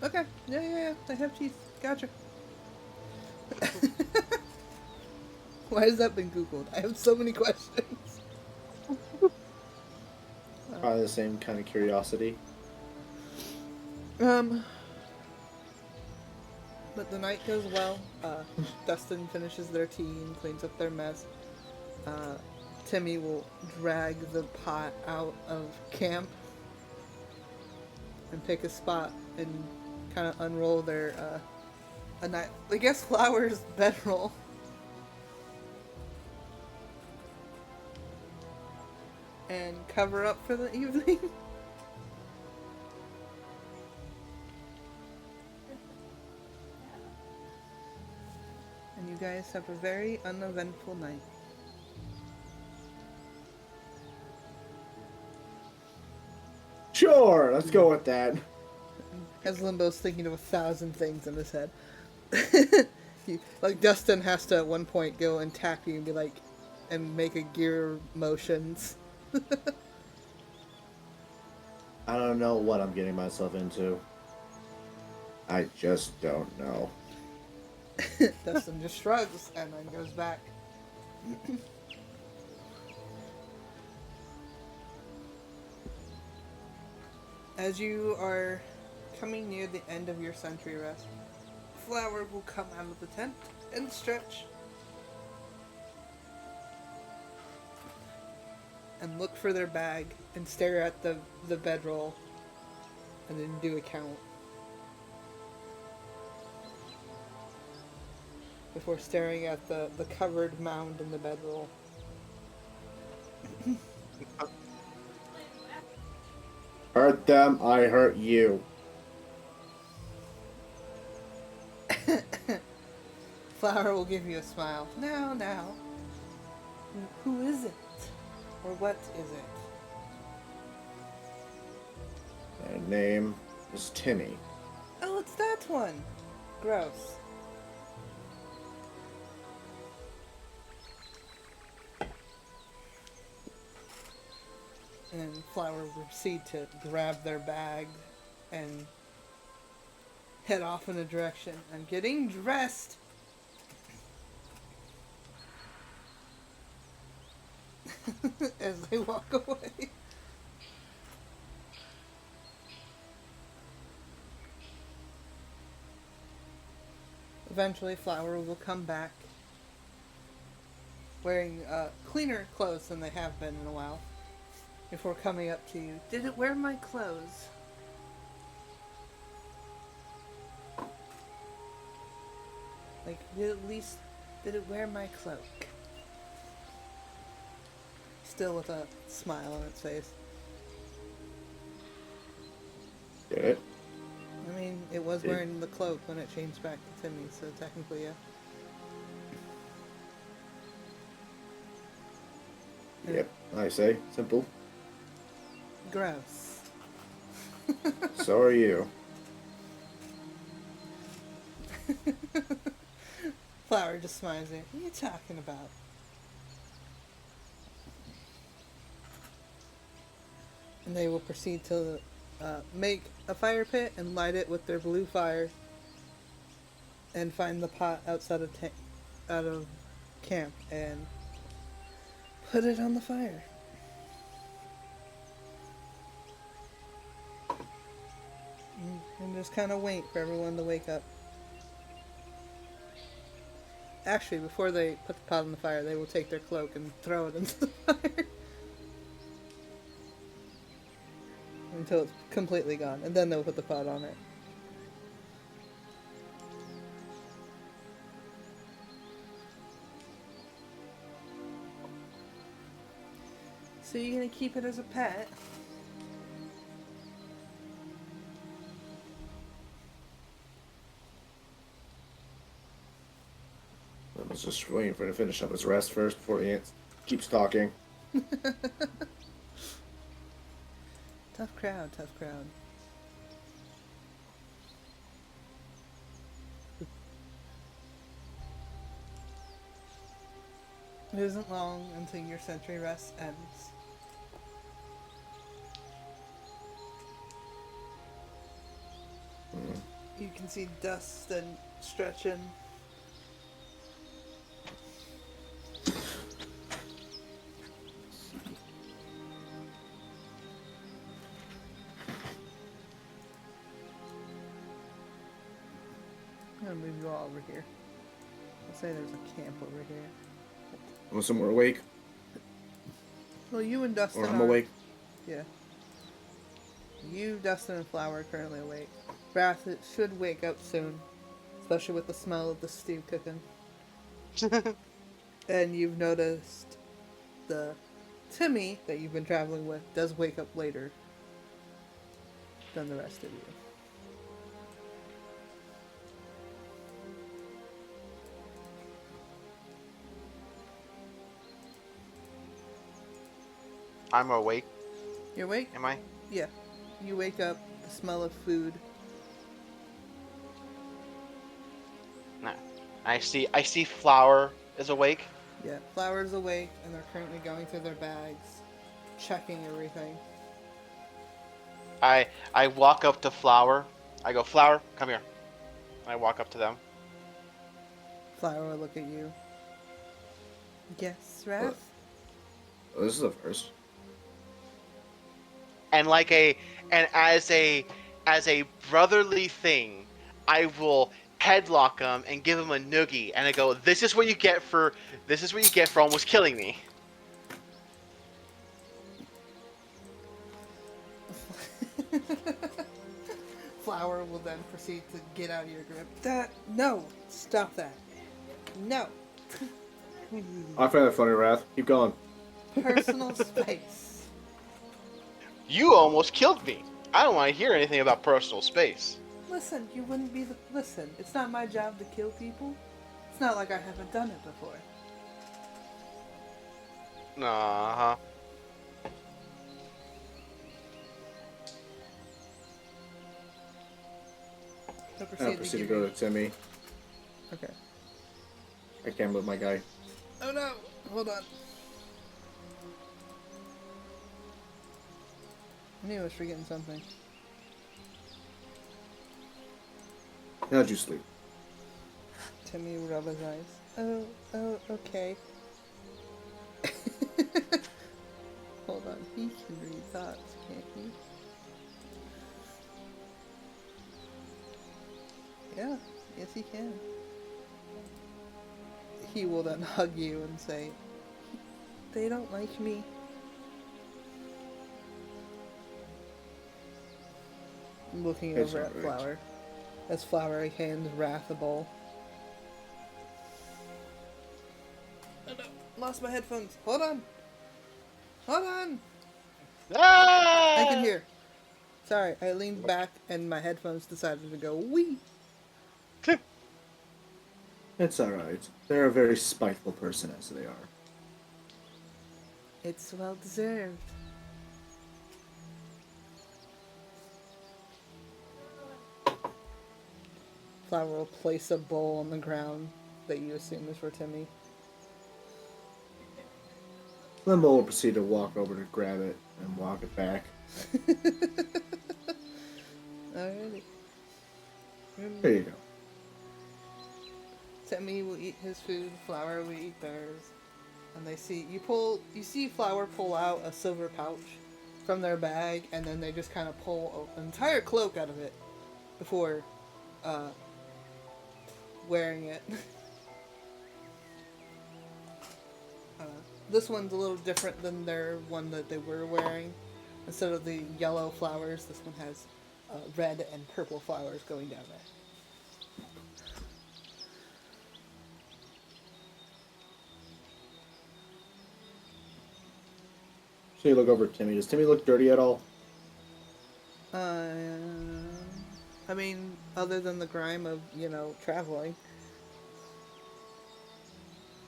Okay, yeah, they have teeth. Gotcha. Why has that been Googled? I have so many questions. Probably the same kind of curiosity. But the night goes well. Dustin finishes their tea and cleans up their mess. Timmy will drag the pot out of camp and pick a spot and kind of unroll their, I guess Flower's bedroll. And cover up for the evening. And you guys have a very uneventful night. Sure, let's go with that. As Limbo's thinking of 1,000 things in his head. Like, Dustin has to at one point go and tap you and be like, and make a gear motions. I don't know what I'm getting myself into. I just don't know. Dustin just shrugs and then goes back. As you are coming near the end of your sentry rest, Flower will come out of the tent and stretch. And look for their bag and stare at the bedroll and then do a count. Before staring at the covered mound in the bedroll. Hurt them, I hurt you. Flower will give you a smile. Now. Who is it? Or what is it? Their name is Timmy. Oh, it's that one. Gross. And Flower will proceed to grab their bag and head off in a direction. I'm getting dressed. As they walk away. Eventually, Flower will come back wearing cleaner clothes than they have been in a while. Before coming up to you, did it wear my clothes? Like, did it wear my cloak? Still with a smile on its face. Did it? I mean, it was wearing the cloak when it changed back to Timmy, so technically, yeah. Yep, I say. Simple. Gross. So are you. Flower just smiles at you. What are you talking about? And they will proceed to make a fire pit and light it with their blue fire and find the pot outside of camp and Put it on the fire. And just kind of wait for everyone to wake up. Actually, before they put the pot on the fire, they will take their cloak and throw it into the fire. Until it's completely gone. And then they'll put the pot on it. So you're gonna keep it as a pet? I was just waiting for him to finish up his rest first before he keeps talking. Tough crowd, tough crowd. It isn't long until your sentry rest ends. You can see Dustin stretching. I'm gonna move you all over here. I'll say there's a camp over here. Want somewhere awake? Well, you and Dustin Or I'm are... awake? Yeah. You, Dustin, and Flower are currently awake. Wrath should wake up soon. Especially with the smell of the stew cooking. And you've noticed the Timmy that you've been traveling with does wake up later than the rest of you. I'm awake. You're awake? Am I? Yeah. You wake up, the smell of food. Nah. I see Flower is awake. Yeah, Flower's awake, and they're currently going through their bags, checking everything. I walk up to Flower. I go, Flower, come here. I walk up to them. Flower will look at you. Yes, Wrath? Oh, this is the first. And as a brotherly thing, I will headlock him and give him a noogie, and I go, this is what you get for almost killing me. Flower will then proceed to get out of your grip. No! Stop that. No! I find that funny, Wrath. Keep going. Personal space. You almost killed me. I don't want to hear anything about personal space. Listen, you wouldn't be the... Listen, it's not my job to kill people. It's not like I haven't done it before. Uh-huh. So I'll proceed to go to Timmy. Okay. I can't move my guy. Oh no! Hold on. I knew I was forgetting something. How'd you sleep? Timmy will rub his eyes. Oh, okay. Hold on, he can read thoughts, can't he? Yeah, yes he can. He will then hug you and say, they don't like me. I'm looking It's over at alright. Flower. As Flower hands Wrath a bowl. Oh no, lost my headphones. Hold on. Hold on. Ah! I can hear. Sorry, I leaned back and my headphones decided to go wee. It's alright. They're a very spiteful person as they are. It's well deserved. Flower will place a bowl on the ground that you assume is for Timmy. Limbo will proceed to walk over to grab it and walk it back. Alrighty. There you go. Timmy will eat his food, Flower will eat theirs. and they see you see Flower pull out a silver pouch from their bag, and then they just kind of pull an entire cloak out of it before wearing it. This one's a little different than their one that they were wearing. Instead of the yellow flowers, this one has red and purple flowers going down there. So you look over at Timmy. Does Timmy look dirty at all? I mean, other than the grime of, traveling.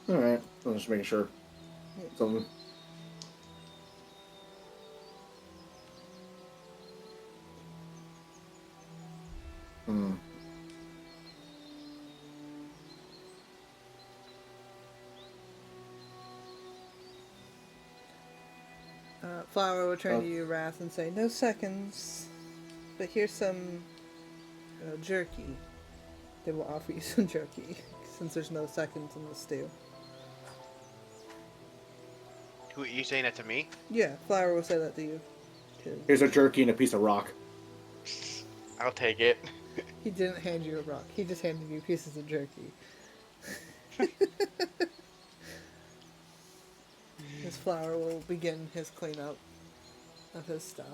Alright, I'm just making sure. Something. Flower will turn to you, Wrath, and say, "No seconds, but here's some jerky." They will offer you some jerky, since there's no seconds in the stew. Who, you saying that to me? Yeah, Flower will say that to you, too. Here's a jerky and a piece of rock. I'll take it. He didn't hand you a rock. He just handed you pieces of jerky. His Flower will begin his cleanup of his stuff.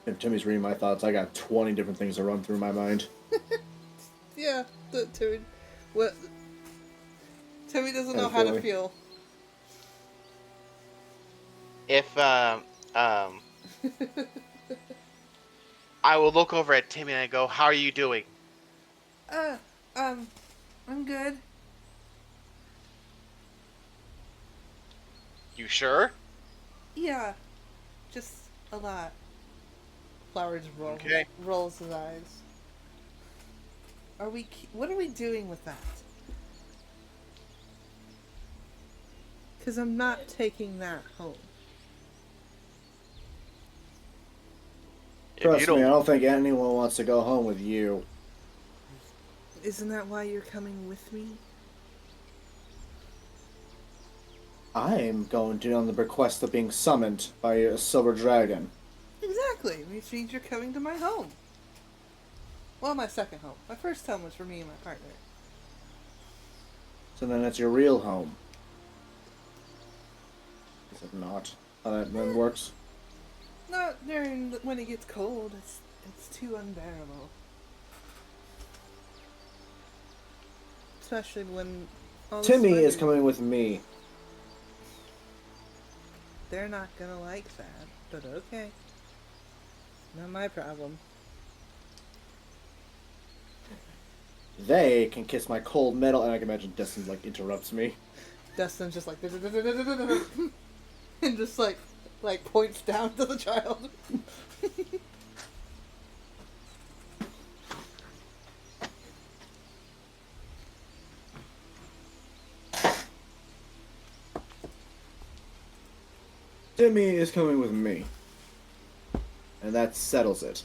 If Timmy's reading my thoughts, I got 20 different things that run through my mind. Yeah, Timmy. What? Timmy doesn't know how to feel. If I will look over at Timmy and I go, "How are you doing?" I'm good. You sure? Yeah, just a lot. Flower just rolls his eyes. What are we doing with that? Because I'm not taking that home. Trust me, I don't think anyone wants to go home with you. Isn't that why you're coming with me? I'm going to on the request of being summoned by a silver dragon. Exactly, which means you're coming to my home. Well, my second home. My first home was for me and my partner. So then it's your real home. Is it not how that then works? Not when it gets cold. It's too unbearable. Especially when Timmy is coming with me. They're not gonna like that, but okay. Not my problem. They can kiss my cold metal, and I can imagine Destin interrupts me. Destin's just like and just like points down to the child. Timmy is coming with me. And that settles it.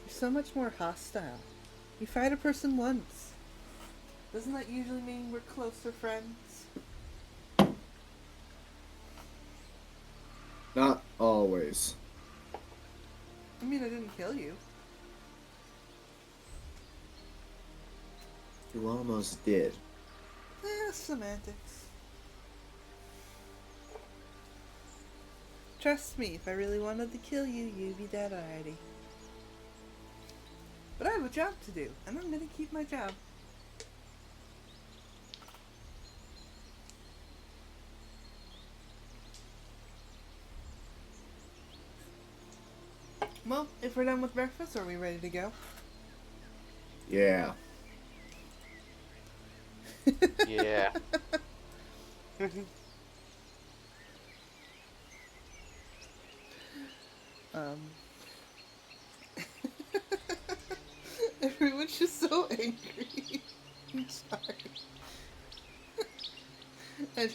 You're so much more hostile. You fight a person once. Doesn't that usually mean we're closer friends? Not always. I mean, I didn't kill you. You almost did. Semantics. Trust me, if I really wanted to kill you, you'd be dead already. But I have a job to do, and I'm gonna keep my job. Well, if we're done with breakfast, are we ready to go? Yeah. Yeah. Everyone's just so angry. I'm sorry. And,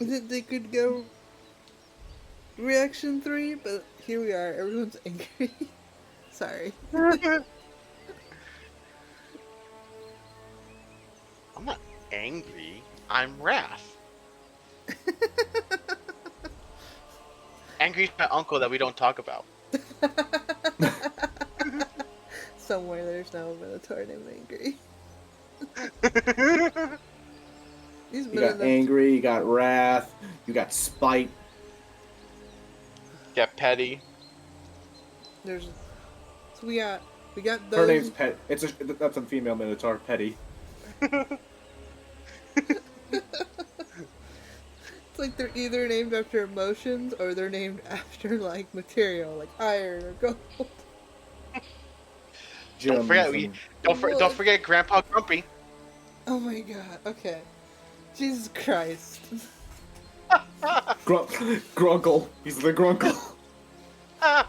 they could go reaction 3, but here we are. Everyone's angry. Sorry. I'm not angry. I'm wrath. Angry's my uncle that we don't talk about. Somewhere there's now a Minotaur named Angry. These You got angry, you got wrath, you got spite. Get petty. There's so we got those. Her name's Pet. That's a female Minotaur, Petty. It's like they're either named after emotions or they're named after like material, like iron or gold. Don't forget Grandpa Grumpy. Oh my god. Okay. Jesus Christ. Grunkle. He's the Grunkle. Oh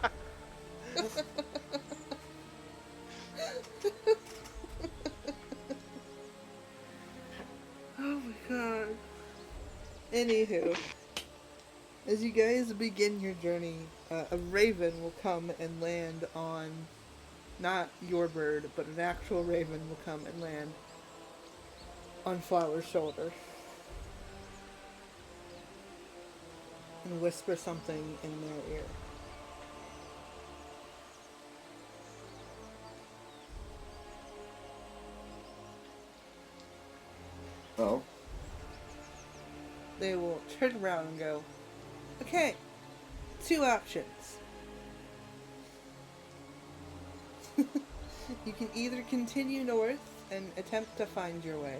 my god. Anywho, as you guys begin your journey, a raven will come and land on, not your bird, but an actual raven will come and land on Flower's shoulder. And whisper something in their ear. Oh. They will turn around and go, okay, 2 options. You can either continue north and attempt to find your way,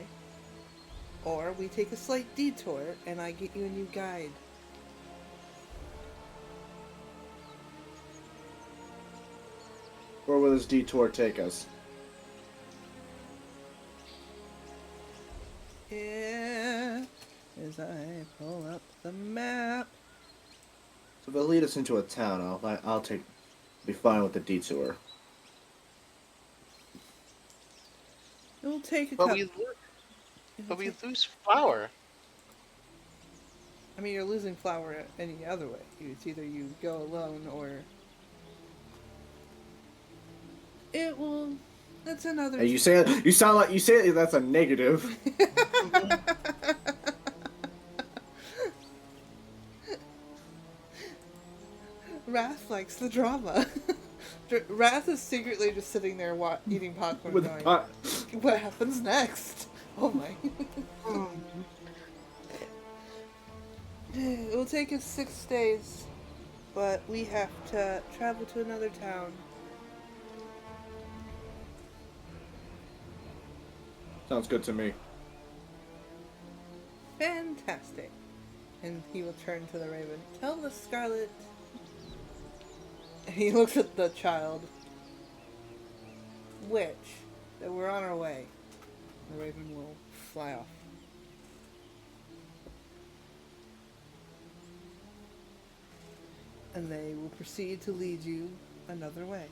or we take a slight detour and I get you a new guide. Where will this detour take us? Yeah, as I pull up the map. So if they'll lead us into a town, I'll be fine with the detour. It will take a But couple. we lose Flower. I mean, you're losing Flower any other way. It's either you go alone or it will. That's another. Hey, you sound like you say that's a negative. Wrath likes the drama. Wrath is secretly just sitting there eating popcorn going, what happens next? Oh my. It will take us 6 days, but we have to travel to another town. Sounds good to me. Fantastic. And he will turn to the raven. Tell the Scarlet. And he looks at the child. Witch. That we're on our way. The raven will fly off. And they will proceed to lead you another way.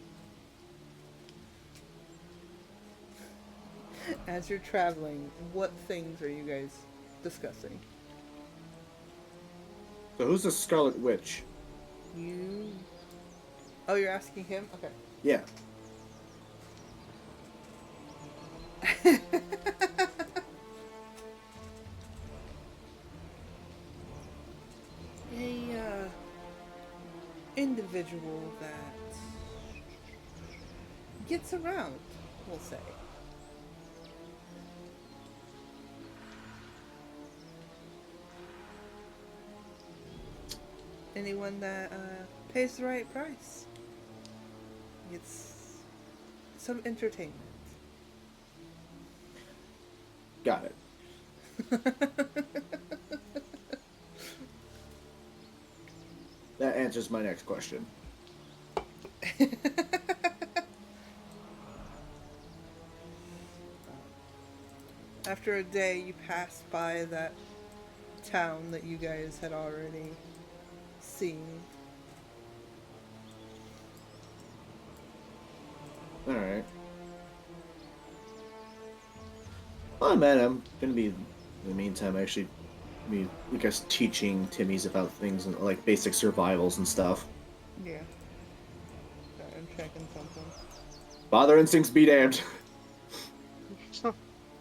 As you're traveling, what things are you guys discussing? So who's the Scarlet Witch? You... Oh, you're asking him? Okay. Yeah. A, individual that gets around, we'll say. Anyone that pays the right price gets some entertainment. Got it. That answers my next question. After a day, you pass by that town that you guys had already seen. Alright. Oh man, I'm gonna be in the meantime actually, I guess teaching Timmy's about things and like basic survivals and stuff. Yeah. Sorry, I'm checking something. Father instincts be damned. Okay.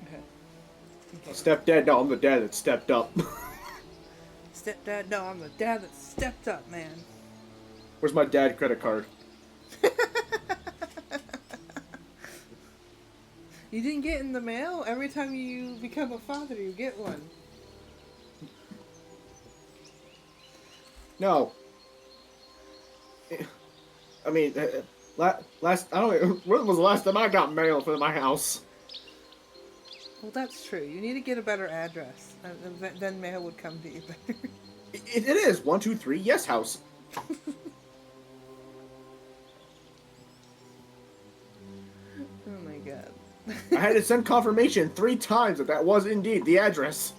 Okay. Stepdad, no, I'm the dad that stepped up. Stepdad, no, I'm the dad that stepped up, man. Where's my dad credit card? You didn't get in the mail? Every time you become a father, you get one. No. I mean, last I don't know, when was the last time I got mail for my house? Well, that's true. You need to get a better address. And then mail would come to you better. It is 123 Yes House. Oh my god. I had to send confirmation 3 times that was indeed the address.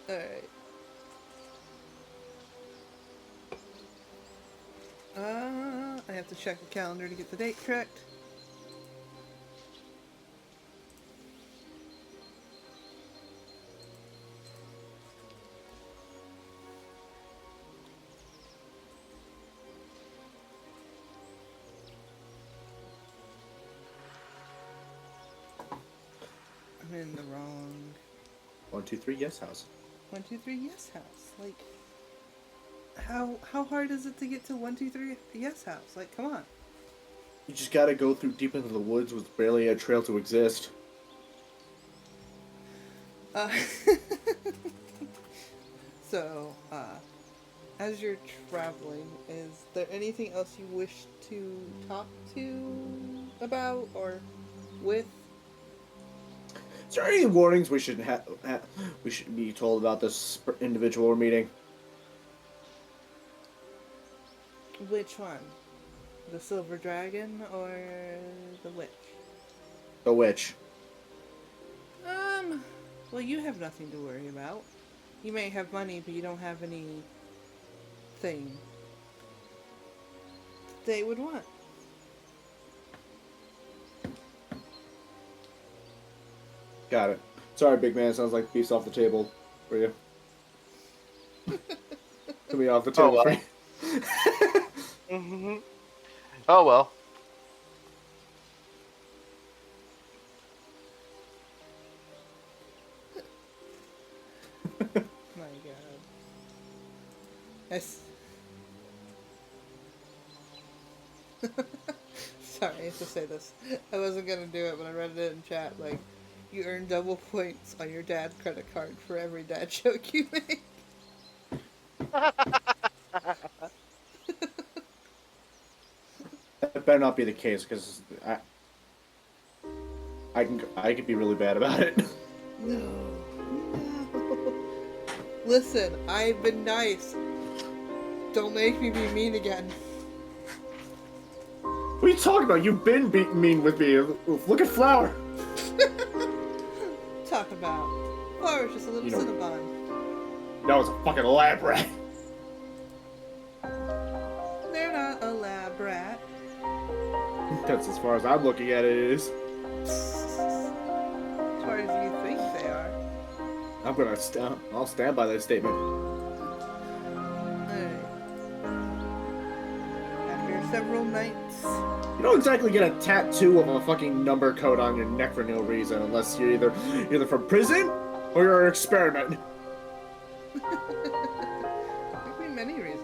Alright. I have to check the calendar to get the date correct. I'm in the wrong 123 Yes House. 123 Yes House. Like, how hard is it to get to 123 Yes House? Like, come on. You just gotta go through deep into the woods with barely a trail to exist. So, as you're traveling, is there anything else you wish to talk to about or with? Is there any warnings we should we should be told about this individual we're meeting? Which one? The Silver Dragon or the Witch? The witch. Well, you have nothing to worry about. You may have money, but you don't have anything they would want. Got it. Sorry, big man. Sounds like beef's off the table for you. To be off the table for you. Mm-hmm. Oh well. My god. Sorry, I have to say this. I wasn't gonna do it, but I read it in chat. Like, you earn double points on your dad's credit card for every dad joke you make. That better not be the case, because I could be really bad about it. No. Listen, I've been nice. Don't make me be mean again. What are you talking about? You've been mean with me. Look at Flower. Talk about. Flower's just a little Cinnabon. That was a fucking lab rat. They're not a lab rat. That's as far as I'm looking at it is. As far as you think they are. I'll stand by that statement. Alright. After several nights. You don't exactly get a tattoo of a fucking number code on your neck for no reason, unless you're either from prison or you're an experiment. There could be many reasons.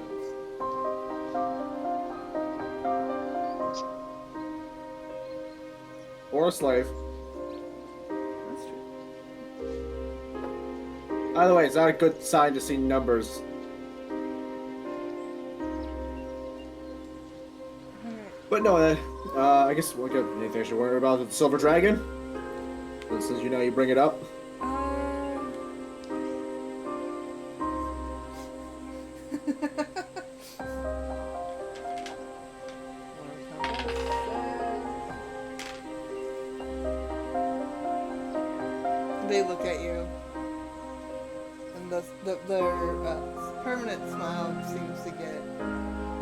Or a slave. That's true. Either way, it's not a good sign to see numbers. But no, I guess we'll get anything I should worry about with the Silver Dragon. Since you know you bring it up. They look at you, and their permanent smile seems to get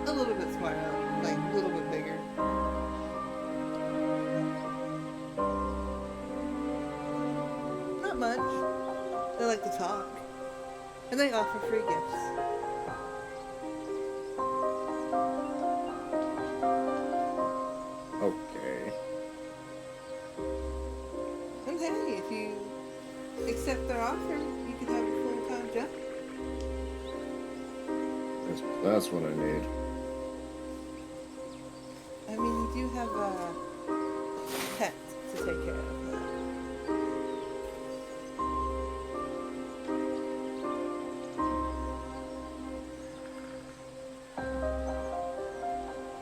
a little bit smaller. like a little bit bigger. Not much. They like to talk. And they offer free gifts. Okay. And hey, if you accept their offer, you can have a full-time job. That's what I need. I mean, you do have a pet to take care of.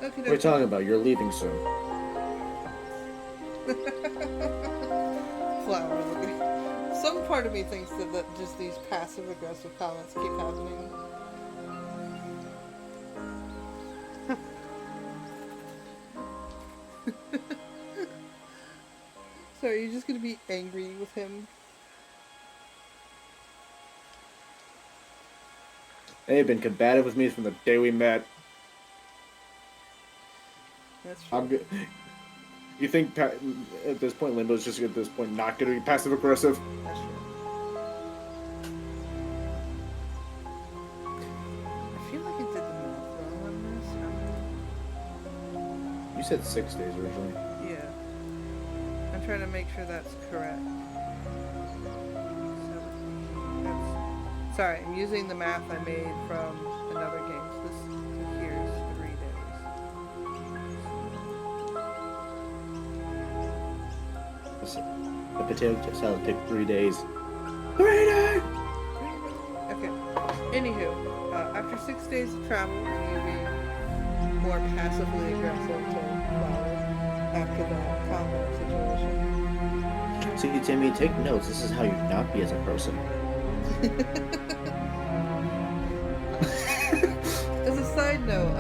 Okay, What are you talking about? You're leaving soon. Flower looking. Some part of me thinks that just these passive-aggressive comments keep happening. So are you just gonna be angry with him? They've been combative with me from the day we met. That's true. I'm good. You think at this point Limbo's just at this point not going to be passive aggressive? That's true. I feel like I did the math wrong on this. You said 6 days originally. Yeah. I'm trying to make sure that's correct. Sorry, I'm using the math I made from another game. So this here's 3 days. The potato salad took 3 days. 3 days! Okay. Anywho, after 6 days of travel, you be more passively aggressive to Flower after that combat situation. See, Timmy, take notes. This is how you not be as a person. As a side note,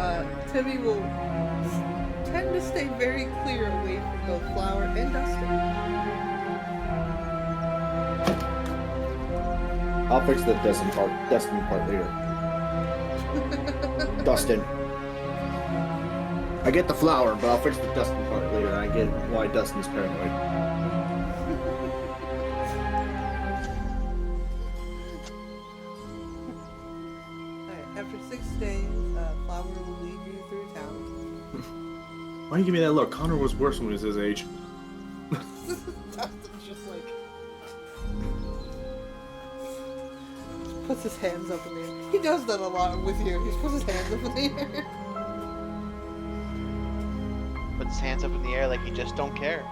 Timmy will tend to stay very clear away from both Flower and Dustin. I'll fix the Dustin part later. Dustin. I get the flower, but I'll fix the Dustin part later. I get why Dustin's paranoid. After 6 days, Flower will lead you through town. Why do you give me that look? Connor was worse when he was his age. Dustin's just like... puts his hands up in the air. He does that a lot with you. He puts his hands up in the air. Puts his hands up in the air like he just don't care.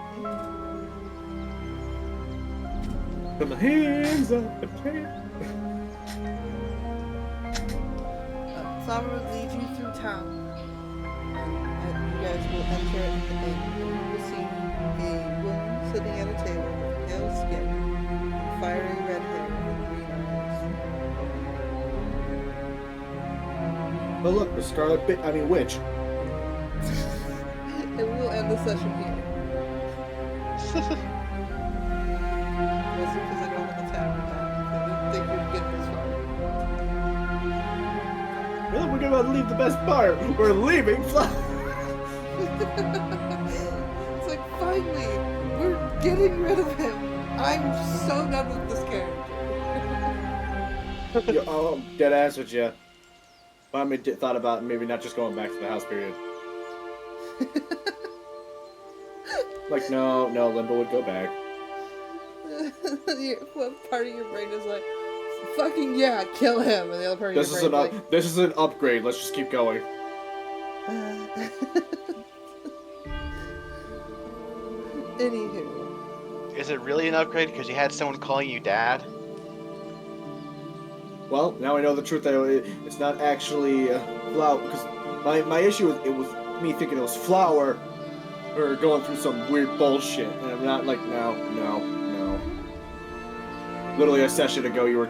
Put my hands up in the air. Flower will lead you through town. And you guys will enter and you will see a woman sitting at a table with pale skin, fiery red hair, and green eyes. Oh look, the Scarlet Witch. And we'll end the session here. Mostly because I don't have a tavern now. I didn't think we'd get this far. Well, we're about to leave the best part. We're leaving Flower. It's like, finally, we're getting rid of him. I'm so done with this character. I'm dead ass with you. Finally thought about maybe not just going back to the house period. Like, no, Limbo would go back. One part of your brain is like, fucking yeah, kill him. And the other part of your brain is like... This is an upgrade. Let's just keep going. Anywho. Is it really an upgrade because you had someone calling you dad? Well, now I know the truth that it's not actually Flower. Because my issue was, it was me thinking it was Flower or going through some weird bullshit. And I'm not like, no. Literally a session ago, you were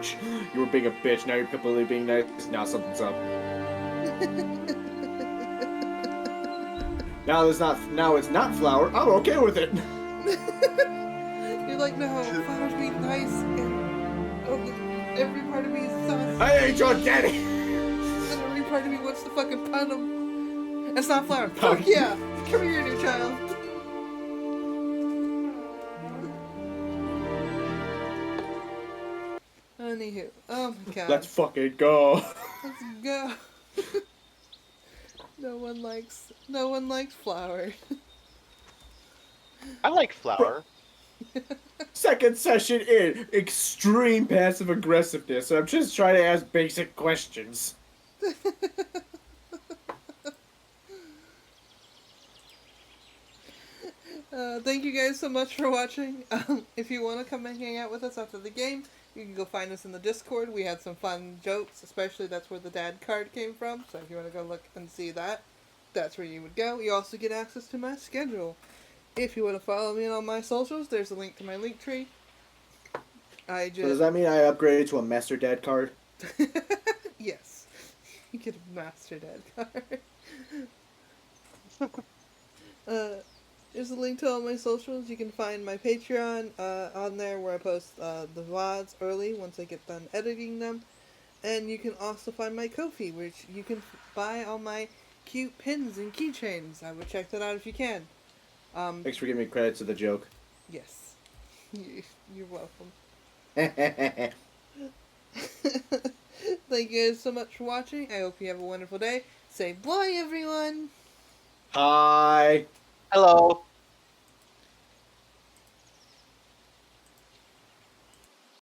being a bitch. Now you're completely being nice. Now something's up. Now it's not Flower. I'm okay with it. You're like, no, Flower's being nice, and every part of me is sus. I ain't your daddy. And every part of me wants to fucking pun him. That's not flower. Fuck yeah! Come here, new child. Anywho, oh my god. Let's fucking go. Let's go. No one likes flower. I like flour. Second session in extreme passive aggressiveness. I'm just trying to ask basic questions. Thank you guys so much for watching. If you want to come and hang out with us after the game, you can go find us in the Discord. We had some fun jokes, especially that's where the dad card came from. So if you want to go look and see that, that's where you would go. You also get access to my schedule. If you want to follow me on all my socials, there's a link to my link tree. So does that mean I upgraded to a Master Dad card? Yes. You get a Master Dad card. There's a link to all my socials. You can find my Patreon on there where I post the VODs early once I get done editing them. And you can also find my Ko-fi, which you can buy all my cute pins and keychains. I would check that out if you can. Thanks for giving me credit to the joke. Yes. You're welcome. Thank you guys so much for watching. I hope you have a wonderful day. Say bye, everyone. Hi. Hello.